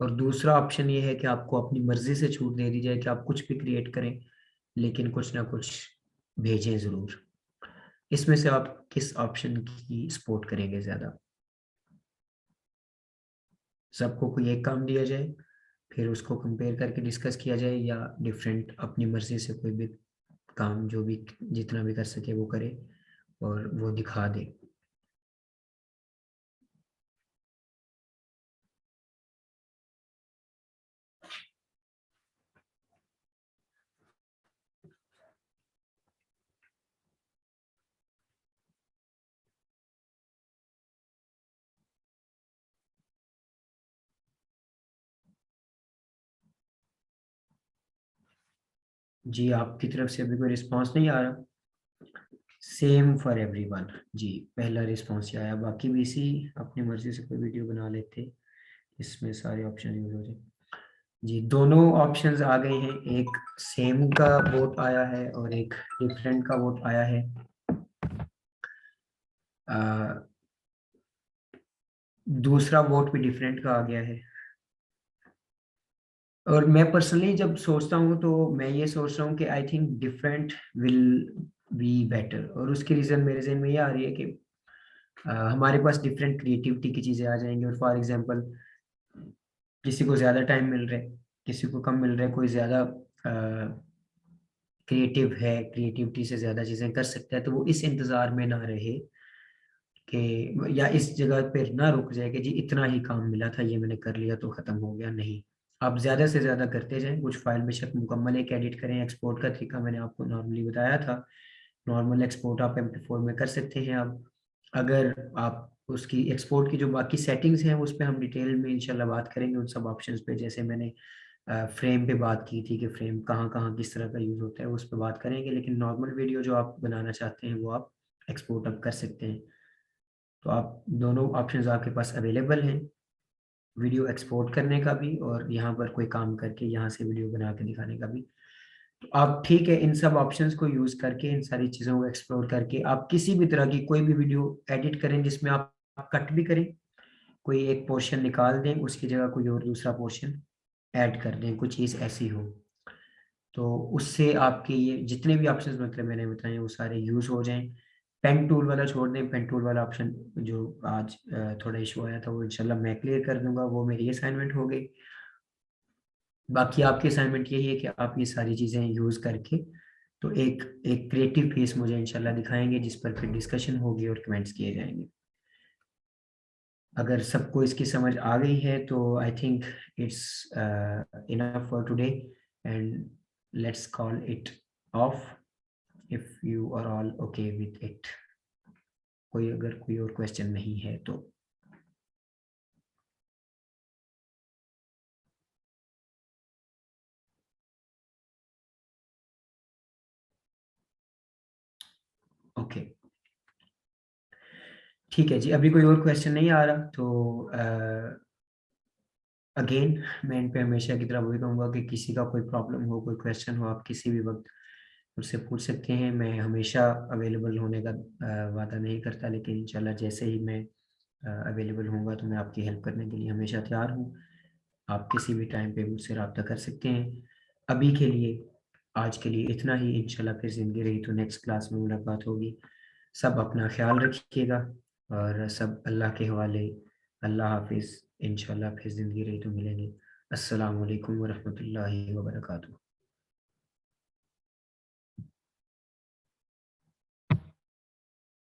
और दूसरा ऑप्शन ये है कि आपको अपनी मर्जी से छूट दे दी जाए कि आप कुछ भी क्रिएट करें लेकिन कुछ ना कुछ भेजें ज़रूर। इसमें से आप किस ऑप्शन की सपोर्ट करेंगे ज़्यादा? सबको कोई एक काम दिया जाए, फिर उसको कंपेयर करके डिस्कस किया जाए, या डिफरेंट अपनी मर्जी से कोई भी काम जो भी जितना भी कर सके वो करे और वो दिखा दे? जी, आपकी तरफ से अभी कोई रिस्पांस नहीं आ रहा। Same for everyone. जी, पहला रिस्पांस आया, बाकी भी इसी अपनी मर्जी से कोई वीडियो बना लेते, इसमें सारे ऑप्शन यूज हो जाए। जी, दोनों ऑप्शंस आ गए हैं, एक सेम का वोट आया है और एक डिफरेंट का वोट आया है। दूसरा वोट भी डिफरेंट का आ गया है। और मैं पर्सनली जब सोचता हूँ तो मैं ये सोच रहा हूँ कि I think different will be better, और उसकी रीज़न मेरे जहन में ये आ रही है कि हमारे पास डिफरेंट क्रिएटिविटी की चीज़ें आ जाएंगी। और फॉर एग्जांपल, किसी को ज़्यादा टाइम मिल रहा है, किसी को कम मिल रहा है, कोई ज़्यादा क्रिएटिव है, क्रिएटिविटी से ज़्यादा चीज़ें कर सकता है, तो वो इस इंतज़ार में ना रहे कि, या इस जगह पर ना रुक जाए कि जी इतना ही काम मिला था, ये मैंने कर लिया तो ख़त्म हो गया। नहीं, आप ज़्यादा से ज़्यादा करते जाएं। कुछ फाइल बेशक मुकम्मल एक एडिट करें। एक्सपोर्ट का तरीका मैंने आपको नॉर्मली बताया था। नॉर्मल एक्सपोर्ट आप MP4 में कर सकते हैं। अब अगर आप उसकी एक्सपोर्ट की जो बाकी सेटिंग्स हैं उस पर हम डिटेल में इंशाल्लाह बात करेंगे, उन सब ऑप्शंस पे। जैसे मैंने फ्रेम पे बात की थी कि फ्रेम कहाँ कहाँ किस तरह का यूज़ होता है, उस पर बात करेंगे। लेकिन नॉर्मल वीडियो जो आप बनाना चाहते हैं वो आप एक्सपोर्ट अब कर सकते हैं। तो आप दोनों ऑप्शंस आपके पास अवेलेबल हैं, वीडियो एक्सपोर्ट करने का भी और यहाँ पर कोई काम करके यहाँ से वीडियो बना के दिखाने का भी। तो आप ठीक है, इन सब ऑप्शंस को यूज़ करके, इन सारी चीज़ों को एक्सप्लोर करके आप किसी भी तरह की कोई भी वीडियो एडिट करें जिसमें आप कट भी करें, कोई एक पोर्शन निकाल दें, उसकी जगह कोई और दूसरा पोर्शन ऐड कर दें, कुछ चीज़ ऐसी हो, तो उससे आपके ये जितने भी ऑप्शंस मतलब मैंने बताए वो सारे यूज़ हो जाएं। पेन टूल वाला छोड़ दें, पेन टूल वाला ऑप्शन जो आज थोड़ा इशू आया था वो इंशाल्लाह मैं क्लियर कर दूंगा, वो मेरी असाइनमेंट हो गई। बाकी आपकी असाइनमेंट यही है कि आप ये सारी चीज़ें यूज़ करके तो एक एक क्रिएटिव फेस मुझे इंशाल्लाह दिखाएंगे, जिस पर फिर डिस्कशन होगी और कमेंट्स किए जाएंगे। अगर सबको इसकी समझ आ गई है तो I think it's enough for today, and let's call it off if you are all okay with it. कोई अगर कोई और क्वेश्चन नहीं है तो ओके, ठीक है जी। अभी कोई और क्वेश्चन नहीं आ रहा तो अगेन मैं इन पे हमेशा की तरह वही कहूँगा कि किसी का कोई प्रॉब्लम हो, कोई क्वेश्चन हो, आप किसी भी वक्त मुझसे पूछ सकते हैं। मैं हमेशा अवेलेबल होने का वादा नहीं करता, लेकिन इंशाल्लाह जैसे ही मैं अवेलेबल होऊंगा तो मैं आपकी हेल्प करने के लिए हमेशा तैयार हूँ। आप किसी भी टाइम पे मुझसे रब्ता कर सकते हैं। अभी के लिए, आज के लिए इतना ही। इंशाल्लाह फिर ज़िंदगी रही तो नेक्स्ट क्लास में मुलाकात होगी। सब अपना ख्याल रखिएगा और सब अल्लाह के हवाले। अल्लाह हाफिज़। इंशाल्लाह फिर ज़िंदगी रही तो मिलेंगे। अस्सलामु अलैकुम वरहमतुल्लाहि वबरकातुहू।